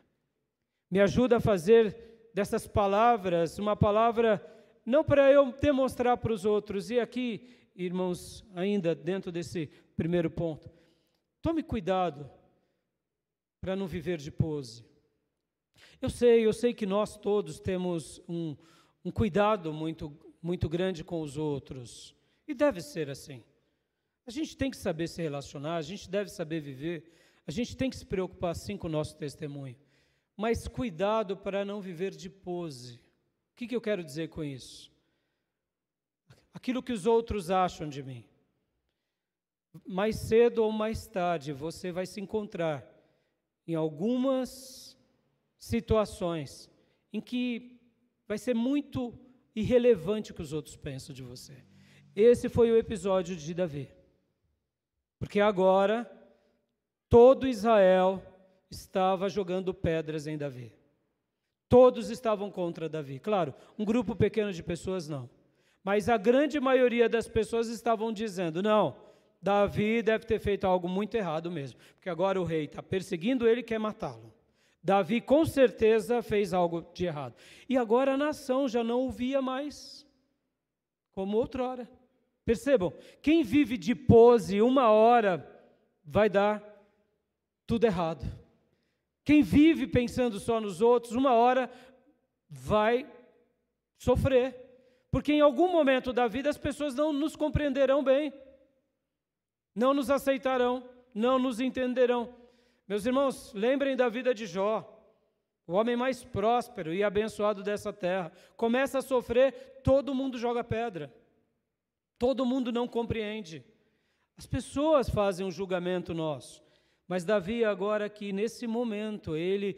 Me ajuda a fazer dessas palavras uma palavra, não para eu demonstrar para os outros. E aqui, irmãos, ainda dentro desse primeiro ponto, Tome cuidado para não viver de pose. Eu sei que nós todos temos um cuidado muito grande com os outros. E deve ser assim. A gente tem que saber se relacionar, a gente deve saber viver, a gente tem que se preocupar sim com o nosso testemunho. Mas cuidado para não viver de pose. O que eu quero dizer com isso? Aquilo que os outros acham de mim. Mais cedo ou mais tarde, você vai se encontrar em algumas situações em que vai ser muito irrelevante o que os outros pensam de você. Esse foi o episódio de Davi. Porque agora, todo Israel estava jogando pedras em Davi. Todos estavam contra Davi. Claro, um grupo pequeno de pessoas não. Mas a grande maioria das pessoas estavam dizendo, não, Davi deve ter feito algo muito errado mesmo. Porque agora o rei está perseguindo ele e quer matá-lo. Davi com certeza fez algo de errado. E agora a nação já não o via mais como outrora. Percebam, quem vive de pose uma hora vai dar tudo errado. Quem vive pensando só nos outros, uma hora vai sofrer. Porque em algum momento da vida as pessoas não nos compreenderão bem, não nos aceitarão, não nos entenderão. Meus irmãos, lembrem da vida de Jó, o homem mais próspero e abençoado dessa terra. Começa a sofrer, todo mundo joga pedra. Todo mundo não compreende. As pessoas fazem um julgamento nosso. Mas Davi agora aqui, nesse momento, ele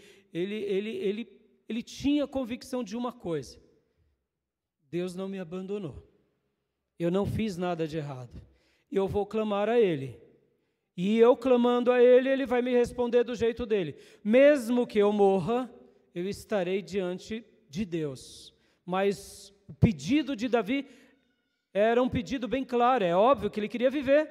tinha convicção de uma coisa. Deus não me abandonou. Eu não fiz nada de errado. Eu vou clamar a Ele. E eu clamando a Ele, Ele vai me responder do jeito dele. Mesmo que eu morra, eu estarei diante de Deus. Mas o pedido de Davi era um pedido bem claro. É óbvio que ele queria viver,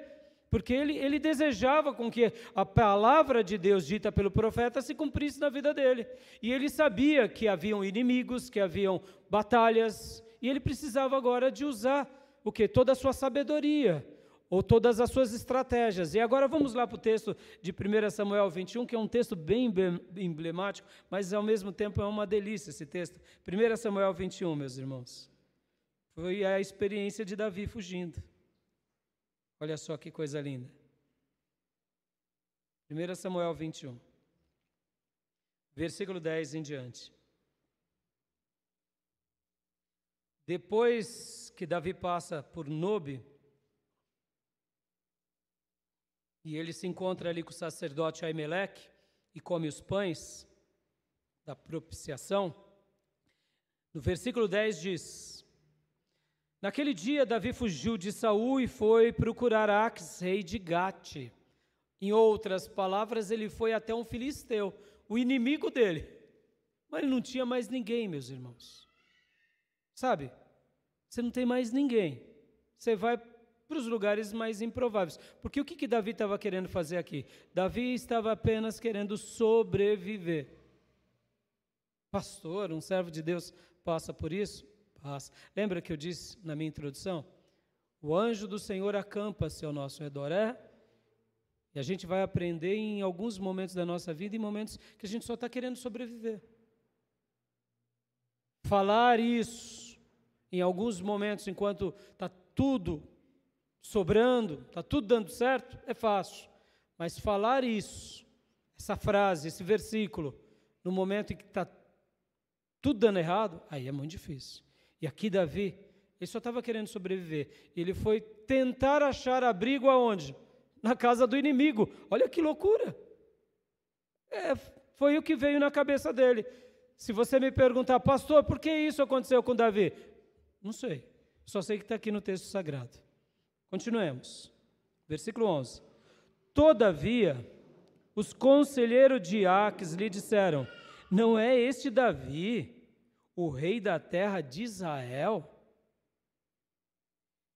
porque ele desejava com que a palavra de Deus dita pelo profeta se cumprisse na vida dele. E ele sabia que haviam inimigos, que haviam batalhas, e ele precisava agora de usar o quê? Toda a sua sabedoria, ou todas as suas estratégias. E agora vamos lá para o texto de 1 Samuel 21, que é um texto bem emblemático, mas ao mesmo tempo é uma delícia esse texto. 1 Samuel 21, meus irmãos. Foi a experiência de Davi fugindo. Olha só que coisa linda. 1 Samuel 21, versículo 10 em diante. Depois que Davi passa por Nobe, e ele se encontra ali com o sacerdote Aimeleque e come os pães da propiciação, no versículo 10 diz: naquele dia Davi fugiu de Saul e foi procurar Aques, rei de Gate. Em outras palavras, ele foi até um filisteu, o inimigo dele. Mas ele não tinha mais ninguém, meus irmãos. Sabe, você não tem mais ninguém. Você vai para os lugares mais improváveis. Porque o que Davi estava querendo fazer aqui? Davi estava apenas querendo sobreviver. Pastor, um servo de Deus passa por isso? Passa. Lembra que eu disse na minha introdução? O anjo do Senhor acampa-se ao nosso redor. E a gente vai aprender em alguns momentos da nossa vida, em momentos que a gente só está querendo sobreviver. Falar isso, em alguns momentos, enquanto está tudo sobrando, está tudo dando certo, é fácil. Mas falar isso, essa frase, esse versículo, no momento em que está tudo dando errado, aí é muito difícil. E aqui Davi, ele só estava querendo sobreviver. Ele foi tentar achar abrigo aonde? Na casa do inimigo. Olha que loucura. Foi o que veio na cabeça dele. Se você me perguntar, pastor, por que isso aconteceu com Davi? Não sei. Só sei que está aqui no texto sagrado. Continuemos. Versículo 11. Todavia, os conselheiros de Aques lhe disseram: não é este Davi, o rei da terra de Israel?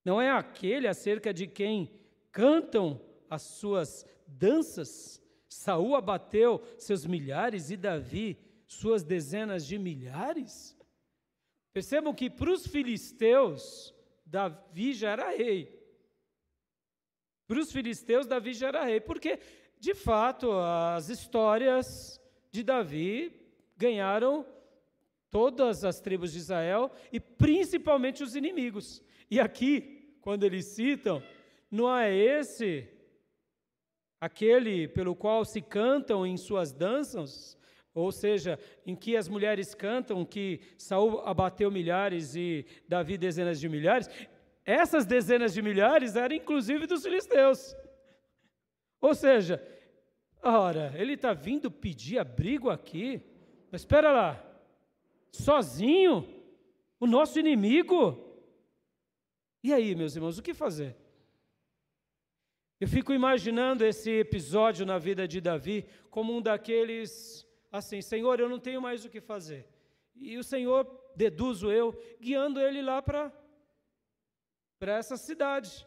Não é aquele acerca de quem cantam as suas danças? Saul abateu seus milhares e Davi suas dezenas de milhares? Percebam que para os filisteus, Davi já era rei. Para os filisteus, Davi já era rei, porque de fato, as histórias de Davi ganharam todas as tribos de Israel e principalmente os inimigos. E aqui, quando eles citam, não é esse aquele pelo qual se cantam em suas danças, ou seja, em que as mulheres cantam que Saul abateu milhares e Davi dezenas de milhares. Essas dezenas de milhares eram inclusive dos filisteus. Ou seja, ora, ele está vindo pedir abrigo aqui, mas espera lá, sozinho, o nosso inimigo? E aí, meus irmãos, o que fazer? Eu fico imaginando esse episódio na vida de Davi como um daqueles, assim, Senhor, eu não tenho mais o que fazer. E o Senhor, deduzo eu, guiando ele lá para essa cidade.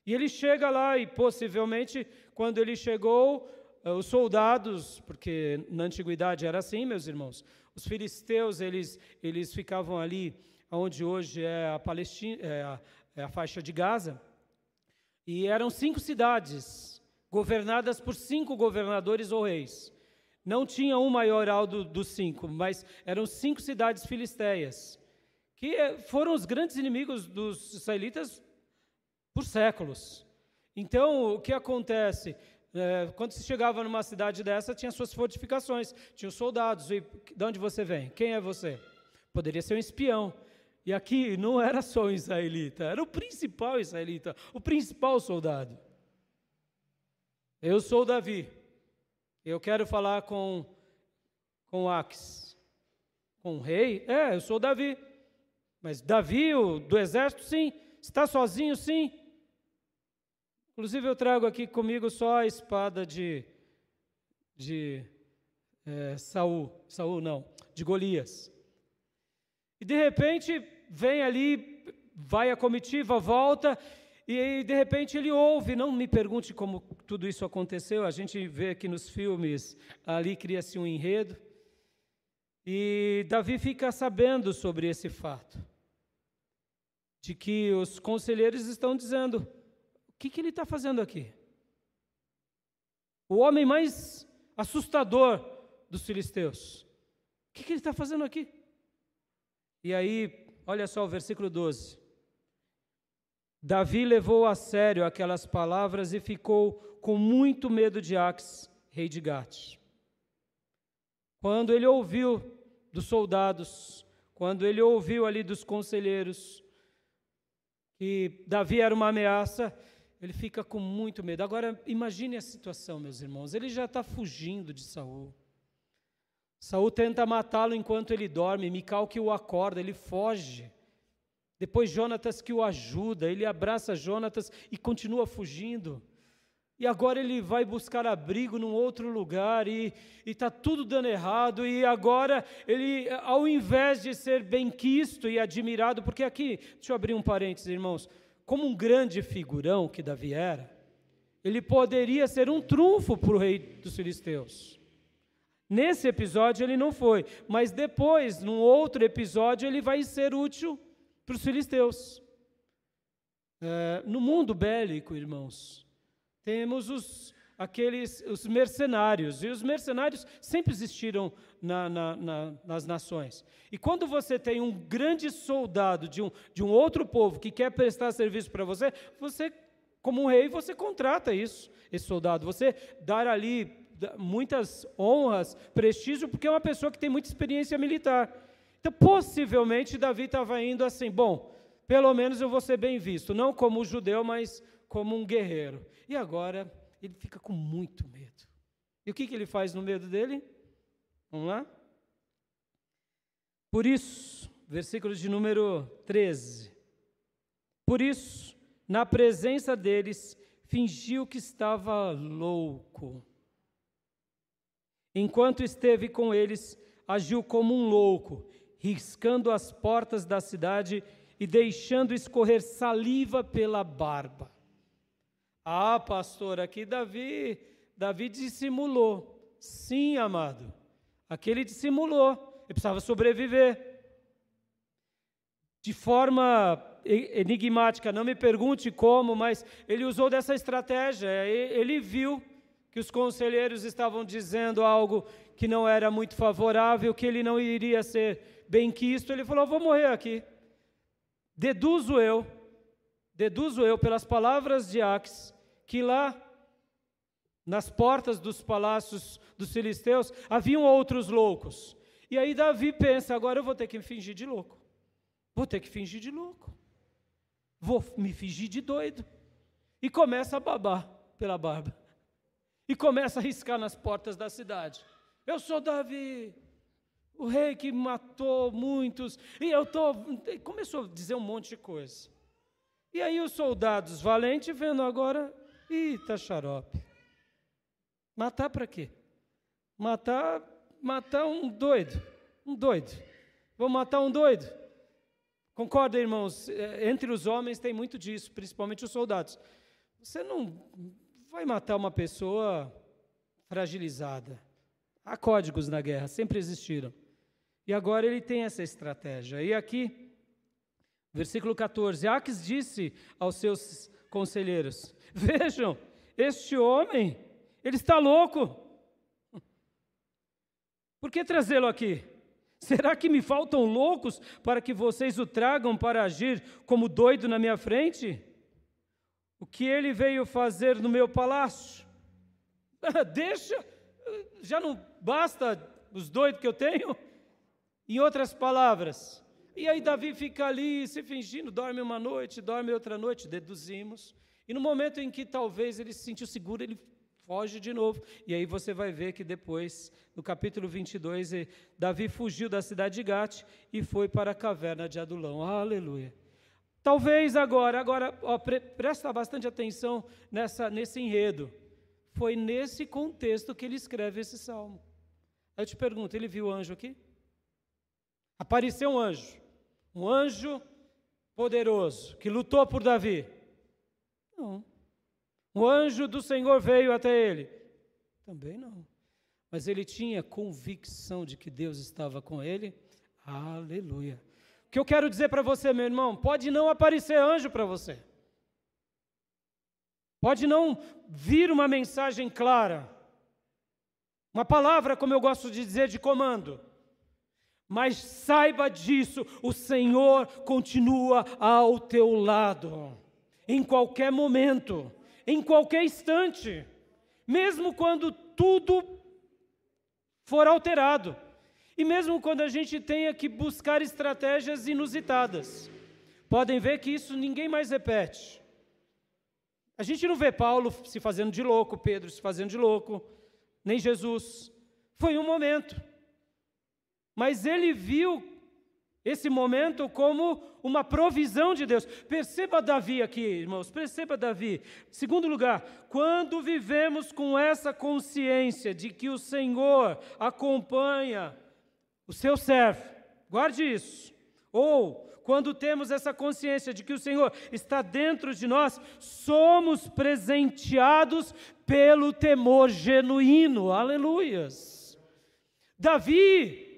E ele chega lá e possivelmente, quando ele chegou, os soldados, porque na antiguidade era assim, meus irmãos, os filisteus, eles ficavam ali, onde hoje é a Palestina, é a faixa de Gaza, e eram 5 cidades, governadas por 5 governadores ou reis. Não tinha um maioral dos 5, mas eram 5 cidades filisteias, que foram os grandes inimigos dos israelitas por séculos. Então, o que acontece? Quando se chegava numa cidade dessa, tinha suas fortificações, tinha os soldados. E de onde você vem? Quem é você? Poderia ser um espião. E aqui não era só um israelita, era o principal israelita, o principal soldado. Eu sou Davi. Eu quero falar com Aques. Com o rei? Eu sou Davi. Mas Davi, do exército, sim. Está sozinho, sim. Inclusive eu trago aqui comigo só a espada de Golias. E de repente vem ali, vai a comitiva, volta, e de repente ele ouve, não me pergunte como tudo isso aconteceu, a gente vê aqui nos filmes, ali cria-se um enredo, e Davi fica sabendo sobre esse fato, de que os conselheiros estão dizendo, o que ele está fazendo aqui? O homem mais assustador dos filisteus, o que ele está fazendo aqui? E aí, olha só o versículo 12. Davi levou a sério aquelas palavras e ficou com muito medo de Aques, rei de Gate. Quando ele ouviu dos soldados, quando ele ouviu ali dos conselheiros, que Davi era uma ameaça, ele fica com muito medo. Agora, imagine a situação, meus irmãos. Ele já está fugindo de Saul. Saul tenta matá-lo enquanto ele dorme, Mical que o acorda, ele foge. Depois Jonatas que o ajuda, ele abraça Jonatas e continua fugindo. E agora ele vai buscar abrigo num outro lugar e está tudo dando errado. E agora ele, ao invés de ser benquisto e admirado, porque aqui, deixa eu abrir um parênteses, irmãos, como um grande figurão que Davi era, ele poderia ser um trunfo para o rei dos filisteus. Nesse episódio ele não foi, mas depois, num outro episódio, ele vai ser útil para os filisteus. No mundo bélico, irmãos, temos os mercenários, e os mercenários sempre existiram nas nações. E quando você tem um grande soldado de um outro povo que quer prestar serviço para você, como um rei, você contrata esse soldado, você dá ali muitas honras, prestígio, porque é uma pessoa que tem muita experiência militar. Então, possivelmente, Davi estava indo assim, bom, pelo menos eu vou ser bem visto, não como judeu, mas como um guerreiro. E agora, ele fica com muito medo. E o que ele faz no medo dele? Vamos lá? Por isso, versículo de número 13. Por isso, na presença deles, fingiu que estava louco. Enquanto esteve com eles, agiu como um louco, riscando as portas da cidade e deixando escorrer saliva pela barba. Ah, pastor, aqui Davi dissimulou. Sim, amado, aqui ele dissimulou, ele precisava sobreviver. De forma enigmática, não me pergunte como, mas ele usou dessa estratégia, ele viu que os conselheiros estavam dizendo algo que não era muito favorável, que ele não iria ser benquisto, ele falou: vou morrer aqui. Deduzo eu pelas palavras de Aques, que lá nas portas dos palácios dos filisteus haviam outros loucos. E aí Davi pensa: agora eu vou ter que me fingir de louco. Vou me fingir de doido. E começa a babar pela barba. E começa a riscar nas portas da cidade: eu sou Davi, o rei que matou muitos, e começou a dizer um monte de coisa. E aí os soldados valentes vendo agora: tá xarope. Matar para quê? Matar um doido. Vamos matar um doido? Concorda, irmãos? Entre os homens tem muito disso, principalmente os soldados. Você não vai matar uma pessoa fragilizada. Há códigos na guerra, sempre existiram. E agora ele tem essa estratégia. E aqui, versículo 14, Aques disse aos seus conselheiros: vejam, este homem, ele está louco. Por que trazê-lo aqui? Será que me faltam loucos para que vocês o tragam para agir como doido na minha frente? O que ele veio fazer no meu palácio? Deixa, já não basta os doidos que eu tenho? Em outras palavras, e aí Davi fica ali se fingindo, dorme uma noite, dorme outra noite, deduzimos, e no momento em que talvez ele se sentiu seguro, ele foge de novo, e aí você vai ver que depois, no capítulo 22, Davi fugiu da cidade de Gate e foi para a caverna de Adulão. Aleluia! Talvez agora, presta bastante atenção nesse enredo, foi nesse contexto que ele escreve esse salmo. Eu te pergunto, ele viu o anjo aqui? Apareceu um anjo poderoso, que lutou por Davi? Não. O anjo do Senhor veio até ele? Também não. Mas ele tinha convicção de que Deus estava com ele? Aleluia. O que eu quero dizer para você, meu irmão, pode não aparecer anjo para você. Pode não vir uma mensagem clara, uma palavra, como eu gosto de dizer, de comando. Mas saiba disso, o Senhor continua ao teu lado, em qualquer momento, em qualquer instante, mesmo quando tudo for alterado, e mesmo quando a gente tenha que buscar estratégias inusitadas. Podem ver que isso ninguém mais repete. A gente não vê Paulo se fazendo de louco, Pedro se fazendo de louco, nem Jesus. Foi um momento. Mas ele viu esse momento como uma provisão de Deus. Perceba Davi aqui, irmãos, perceba Davi. Segundo lugar, quando vivemos com essa consciência de que o Senhor acompanha o seu servo, guarde isso. Ou, quando temos essa consciência de que o Senhor está dentro de nós, somos presenteados pelo temor genuíno. Aleluias. Davi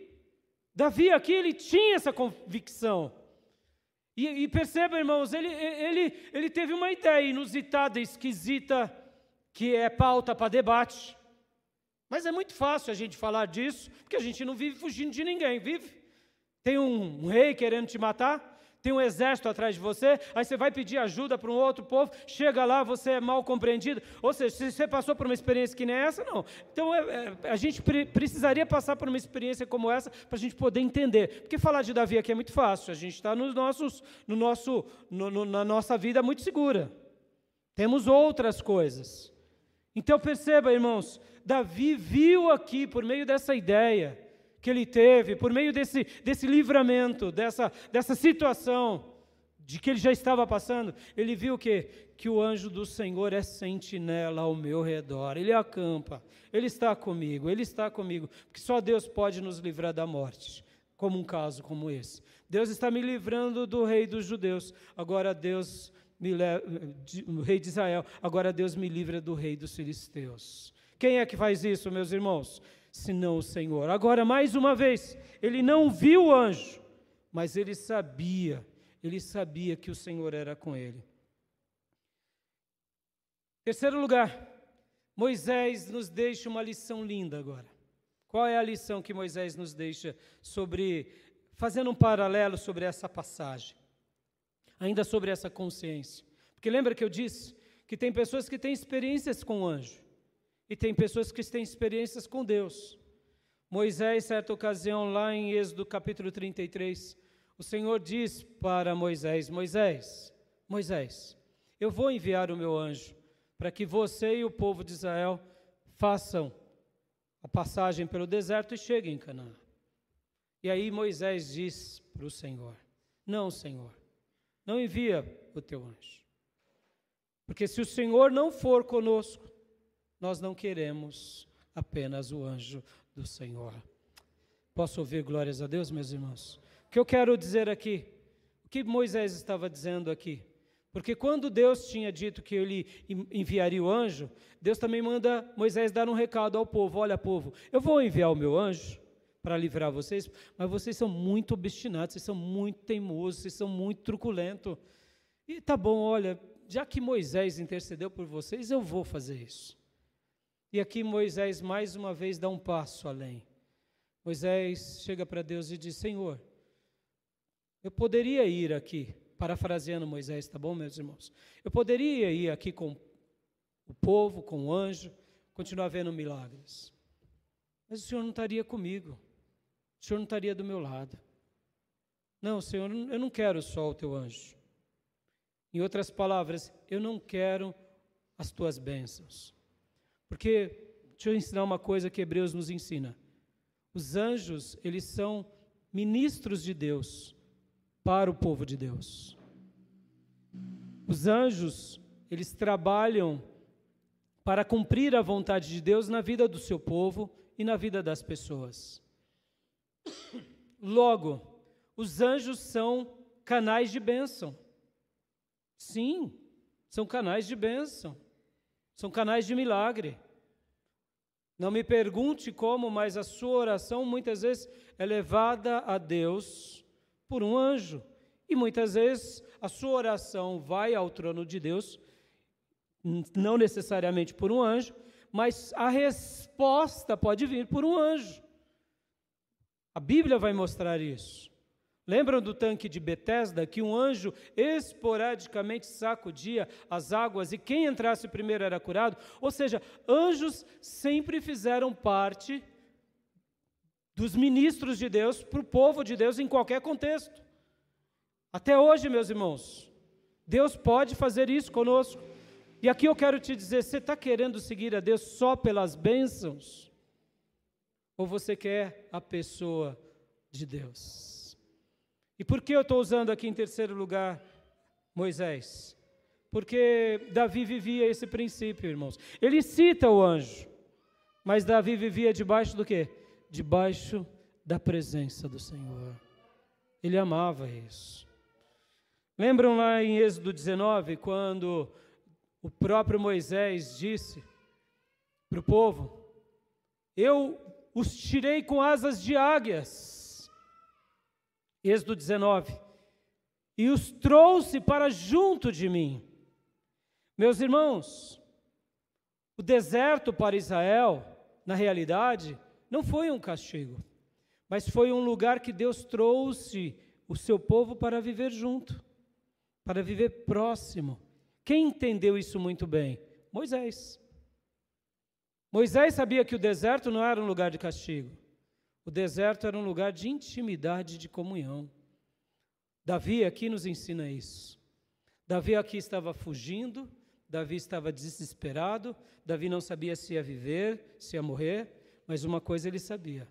aqui, ele tinha essa convicção. E perceba, irmãos, ele teve uma ideia inusitada, esquisita, que é pauta para debate. Mas é muito fácil a gente falar disso, porque a gente não vive fugindo de ninguém, vive? Tem um rei querendo te matar, tem um exército atrás de você, aí você vai pedir ajuda para um outro povo, chega lá, você é mal compreendido. Ou seja, se você passou por uma experiência que nem essa, não. Então, a gente precisaria passar por uma experiência como essa para a gente poder entender. Porque falar de Davi aqui é muito fácil, a gente está na nossa vida muito segura. Temos outras coisas. Então, perceba, irmãos, Davi viu aqui, por meio dessa ideia que ele teve, por meio desse livramento, dessa situação de que ele já estava passando, ele viu que o anjo do Senhor é sentinela ao meu redor, ele acampa, ele está comigo, porque só Deus pode nos livrar da morte, como um caso como esse. Deus está me livrando do rei dos judeus, agora Deus o rei de Israel, agora Deus me livra do rei dos filisteus. Quem é que faz isso, meus irmãos? Senão o Senhor. Agora, mais uma vez, ele não viu o anjo, mas ele sabia que o Senhor era com ele. Terceiro lugar, Moisés nos deixa uma lição linda agora. Qual é a lição que Moisés nos deixa fazendo um paralelo sobre essa passagem? Ainda sobre essa consciência. Porque lembra que eu disse que tem pessoas que têm experiências com o anjo e tem pessoas que têm experiências com Deus. Moisés, certa ocasião, lá em Êxodo capítulo 33, o Senhor diz para Moisés: Moisés, eu vou enviar o meu anjo para que você e o povo de Israel façam a passagem pelo deserto e cheguem em Canaã. E aí Moisés diz para o Senhor: não, Senhor, não envia o teu anjo. Porque se o Senhor não for conosco, nós não queremos apenas o anjo do Senhor. Posso ouvir glórias a Deus, meus irmãos? O que eu quero dizer aqui, o que Moisés estava dizendo aqui? Porque quando Deus tinha dito que ele enviaria o anjo, Deus também manda Moisés dar um recado ao povo: olha, povo, eu vou enviar o meu anjo para livrar vocês, mas vocês são muito obstinados, vocês são muito teimosos, vocês são muito truculentos. E tá bom, olha, já que Moisés intercedeu por vocês, eu vou fazer isso. E aqui Moisés mais uma vez dá um passo além. Moisés chega para Deus e diz: Senhor, eu poderia ir aqui, parafraseando Moisés, tá bom, meus irmãos? Eu poderia ir aqui com o povo, com o anjo, continuar vendo milagres. Mas o Senhor não estaria comigo. O Senhor não estaria do meu lado. Não, Senhor, eu não quero só o teu anjo. Em outras palavras, eu não quero as tuas bênçãos. Porque, deixa eu ensinar uma coisa que Hebreus nos ensina. Os anjos, eles são ministros de Deus para o povo de Deus. Os anjos, eles trabalham para cumprir a vontade de Deus na vida do seu povo e na vida das pessoas. Logo, os anjos são canais de bênção. Sim, são canais de bênção. São canais de milagre. Não me pergunte como, mas a sua oração muitas vezes é levada a Deus por um anjo. E muitas vezes a sua oração vai ao trono de Deus, não necessariamente por um anjo, mas a resposta pode vir por um anjo. A Bíblia vai mostrar isso. Lembram do tanque de Betesda, que um anjo esporadicamente sacudia as águas e quem entrasse primeiro era curado? Ou seja, anjos sempre fizeram parte dos ministros de Deus para o povo de Deus em qualquer contexto. Até hoje, meus irmãos, Deus pode fazer isso conosco. E aqui eu quero te dizer, você está querendo seguir a Deus só pelas bênçãos? Ou você quer a pessoa de Deus? E por que eu estou usando aqui em terceiro lugar Moisés? Porque Davi vivia esse princípio, irmãos. Ele cita o anjo, mas Davi vivia debaixo do quê? Debaixo da presença do Senhor. Ele amava isso. Lembram lá em Êxodo 19, quando o próprio Moisés disse para o povo: eu os tirei com asas de águias. Êxodo 19. E os trouxe para junto de mim. Meus irmãos, o deserto para Israel, na realidade, não foi um castigo, mas foi um lugar que Deus trouxe o seu povo para viver junto, para viver próximo. Quem entendeu isso muito bem? Moisés. Moisés sabia que o deserto não era um lugar de castigo. O deserto era um lugar de intimidade, de comunhão. Davi aqui nos ensina isso. Davi aqui estava fugindo, Davi estava desesperado, Davi não sabia se ia viver, se ia morrer, mas uma coisa ele sabia: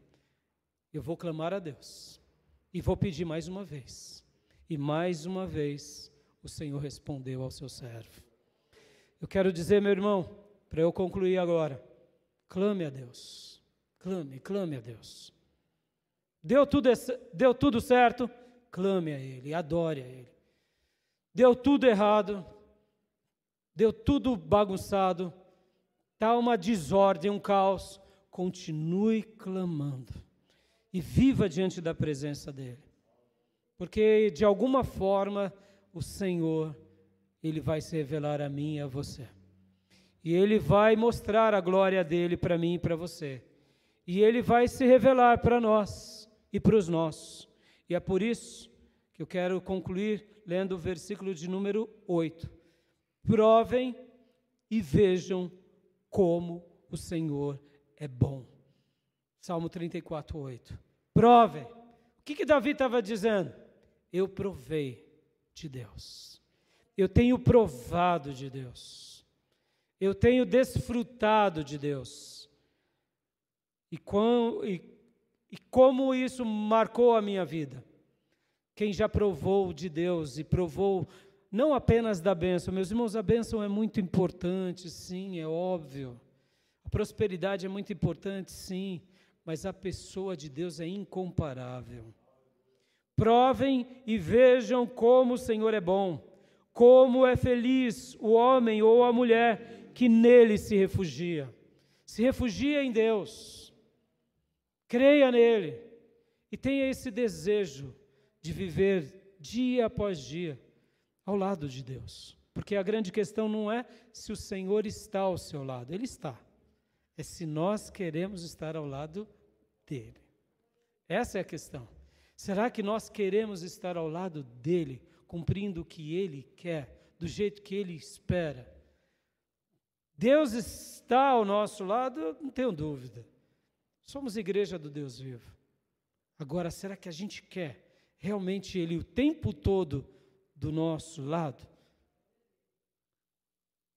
eu vou clamar a Deus, e vou pedir mais uma vez. E mais uma vez o Senhor respondeu ao seu servo. Eu quero dizer, meu irmão, para eu concluir agora, clame a Deus, clame a Deus. Deu tudo certo, clame a Ele, adore a Ele. Deu tudo errado, deu tudo bagunçado, está uma desordem, um caos, continue clamando e viva diante da presença dEle. Porque de alguma forma o Senhor, Ele vai se revelar a mim e a você. E Ele vai mostrar a glória dEle para mim e para você. E Ele vai se revelar para nós e para os nossos. E é por isso que eu quero concluir lendo o versículo de número 8. Provem e vejam como o Senhor é bom. Salmo 34, 8. Provem. O que Davi estava dizendo? Eu provei de Deus. Eu tenho provado de Deus. Eu tenho desfrutado de Deus. E como isso marcou a minha vida? Quem já provou de Deus e provou não apenas da bênção. Meus irmãos, a bênção é muito importante, sim, é óbvio. A prosperidade é muito importante, sim, mas a pessoa de Deus é incomparável. Provem e vejam como o Senhor é bom, como é feliz o homem ou a mulher que nele se refugia. Se refugia em Deus, creia nele e tenha esse desejo de viver dia após dia ao lado de Deus. Porque a grande questão não é se o Senhor está ao seu lado, Ele está. É se nós queremos estar ao lado dEle. Essa é a questão. Será que nós queremos estar ao lado dEle, cumprindo o que Ele quer, do jeito que Ele espera? Deus está ao nosso lado, eu não tenho dúvida. Somos igreja do Deus vivo. Agora, será que a gente quer realmente Ele o tempo todo do nosso lado?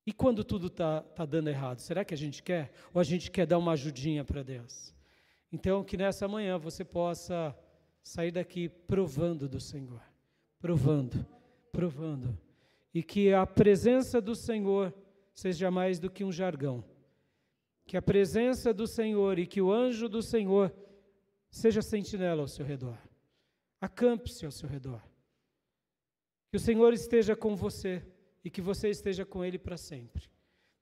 E quando tudo está dando errado, será que a gente quer? Ou a gente quer dar uma ajudinha para Deus? Então, que nessa manhã você possa sair daqui provando do Senhor. Provando. E que a presença do Senhor seja mais do que um jargão. Que a presença do Senhor e que o anjo do Senhor seja sentinela ao seu redor. Acampe-se ao seu redor. Que o Senhor esteja com você e que você esteja com Ele para sempre.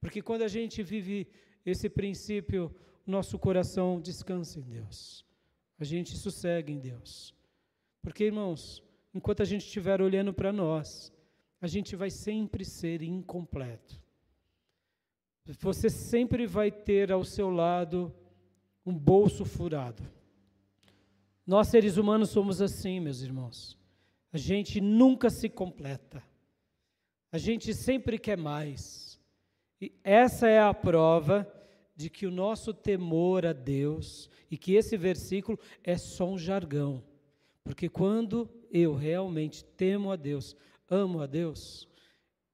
Porque quando a gente vive esse princípio, nosso coração descansa em Deus. A gente sossegue em Deus. Porque, irmãos, enquanto a gente estiver olhando para nós, a gente vai sempre ser incompleto. Você sempre vai ter ao seu lado um bolso furado. Nós, seres humanos, somos assim, meus irmãos. A gente nunca se completa. A gente sempre quer mais. E essa é a prova de que o nosso temor a Deus, e que esse versículo é só um jargão. Porque quando eu realmente temo a Deus, amo a Deus,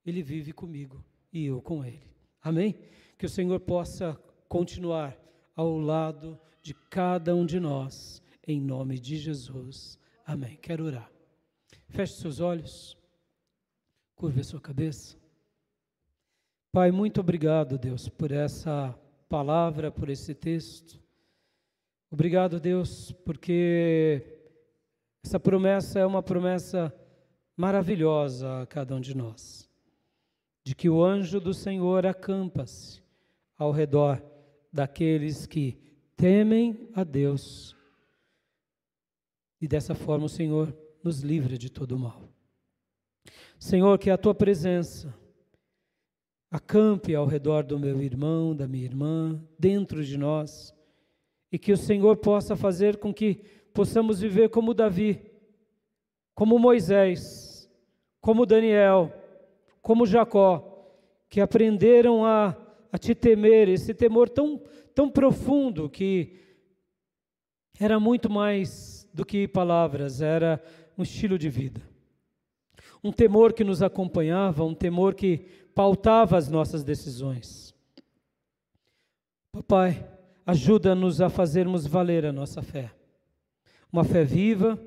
Ele vive comigo e eu com Ele. Amém? Que o Senhor possa continuar ao lado de cada um de nós, em nome de Jesus. Amém. Quero orar. Feche seus olhos, curve a sua cabeça. Pai, muito obrigado, Deus, por essa palavra, por esse texto. Obrigado, Deus, porque essa promessa é uma promessa maravilhosa a cada um de nós, de que o anjo do Senhor acampa-se ao redor daqueles que temem a Deus. E dessa forma o Senhor nos livra de todo o mal. Senhor, que a Tua presença acampe ao redor do meu irmão, da minha irmã, dentro de nós, e que o Senhor possa fazer com que possamos viver como Davi, como Moisés, como Daniel, como Jacó, que aprenderam a Te temer, esse temor tão profundo que era muito mais do que palavras, era um estilo de vida. Um temor que nos acompanhava, um temor que pautava as nossas decisões. Papai, ajuda-nos a fazermos valer a nossa fé. Uma fé viva,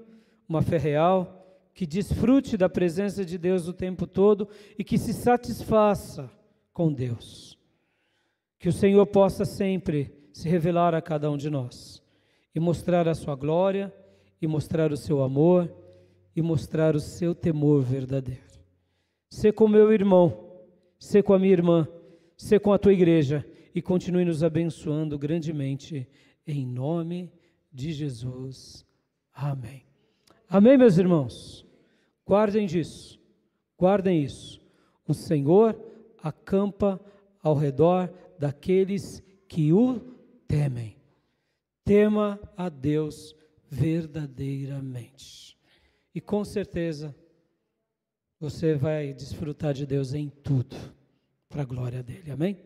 uma fé real, que desfrute da presença de Deus o tempo todo e que se satisfaça com Deus. Que o Senhor possa sempre se revelar a cada um de nós e mostrar a sua glória, e mostrar o seu amor, e mostrar o seu temor verdadeiro. Sê com meu irmão, sê com a minha irmã, sê com a tua igreja, e continue nos abençoando grandemente, em nome de Jesus. Amém. Amém, meus irmãos? Guardem disso, guardem isso. O Senhor acampa ao redor daqueles que o temem. Tema a Deus verdadeiramente. E com certeza você vai desfrutar de Deus em tudo, para a glória dele. Amém?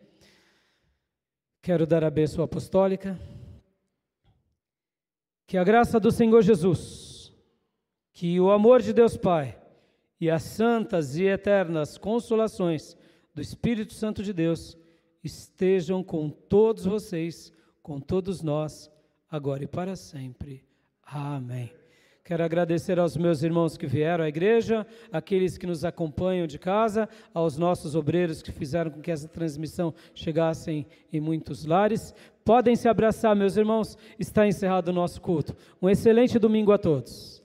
Quero dar a bênção apostólica. Que a graça do Senhor Jesus, que o amor de Deus Pai e as santas e eternas consolações do Espírito Santo de Deus estejam com todos vocês, com todos nós, agora e para sempre. Amém. Quero agradecer aos meus irmãos que vieram à igreja, aqueles que nos acompanham de casa, aos nossos obreiros que fizeram com que essa transmissão chegasse em muitos lares. Podem se abraçar, meus irmãos, está encerrado o nosso culto. Um excelente domingo a todos.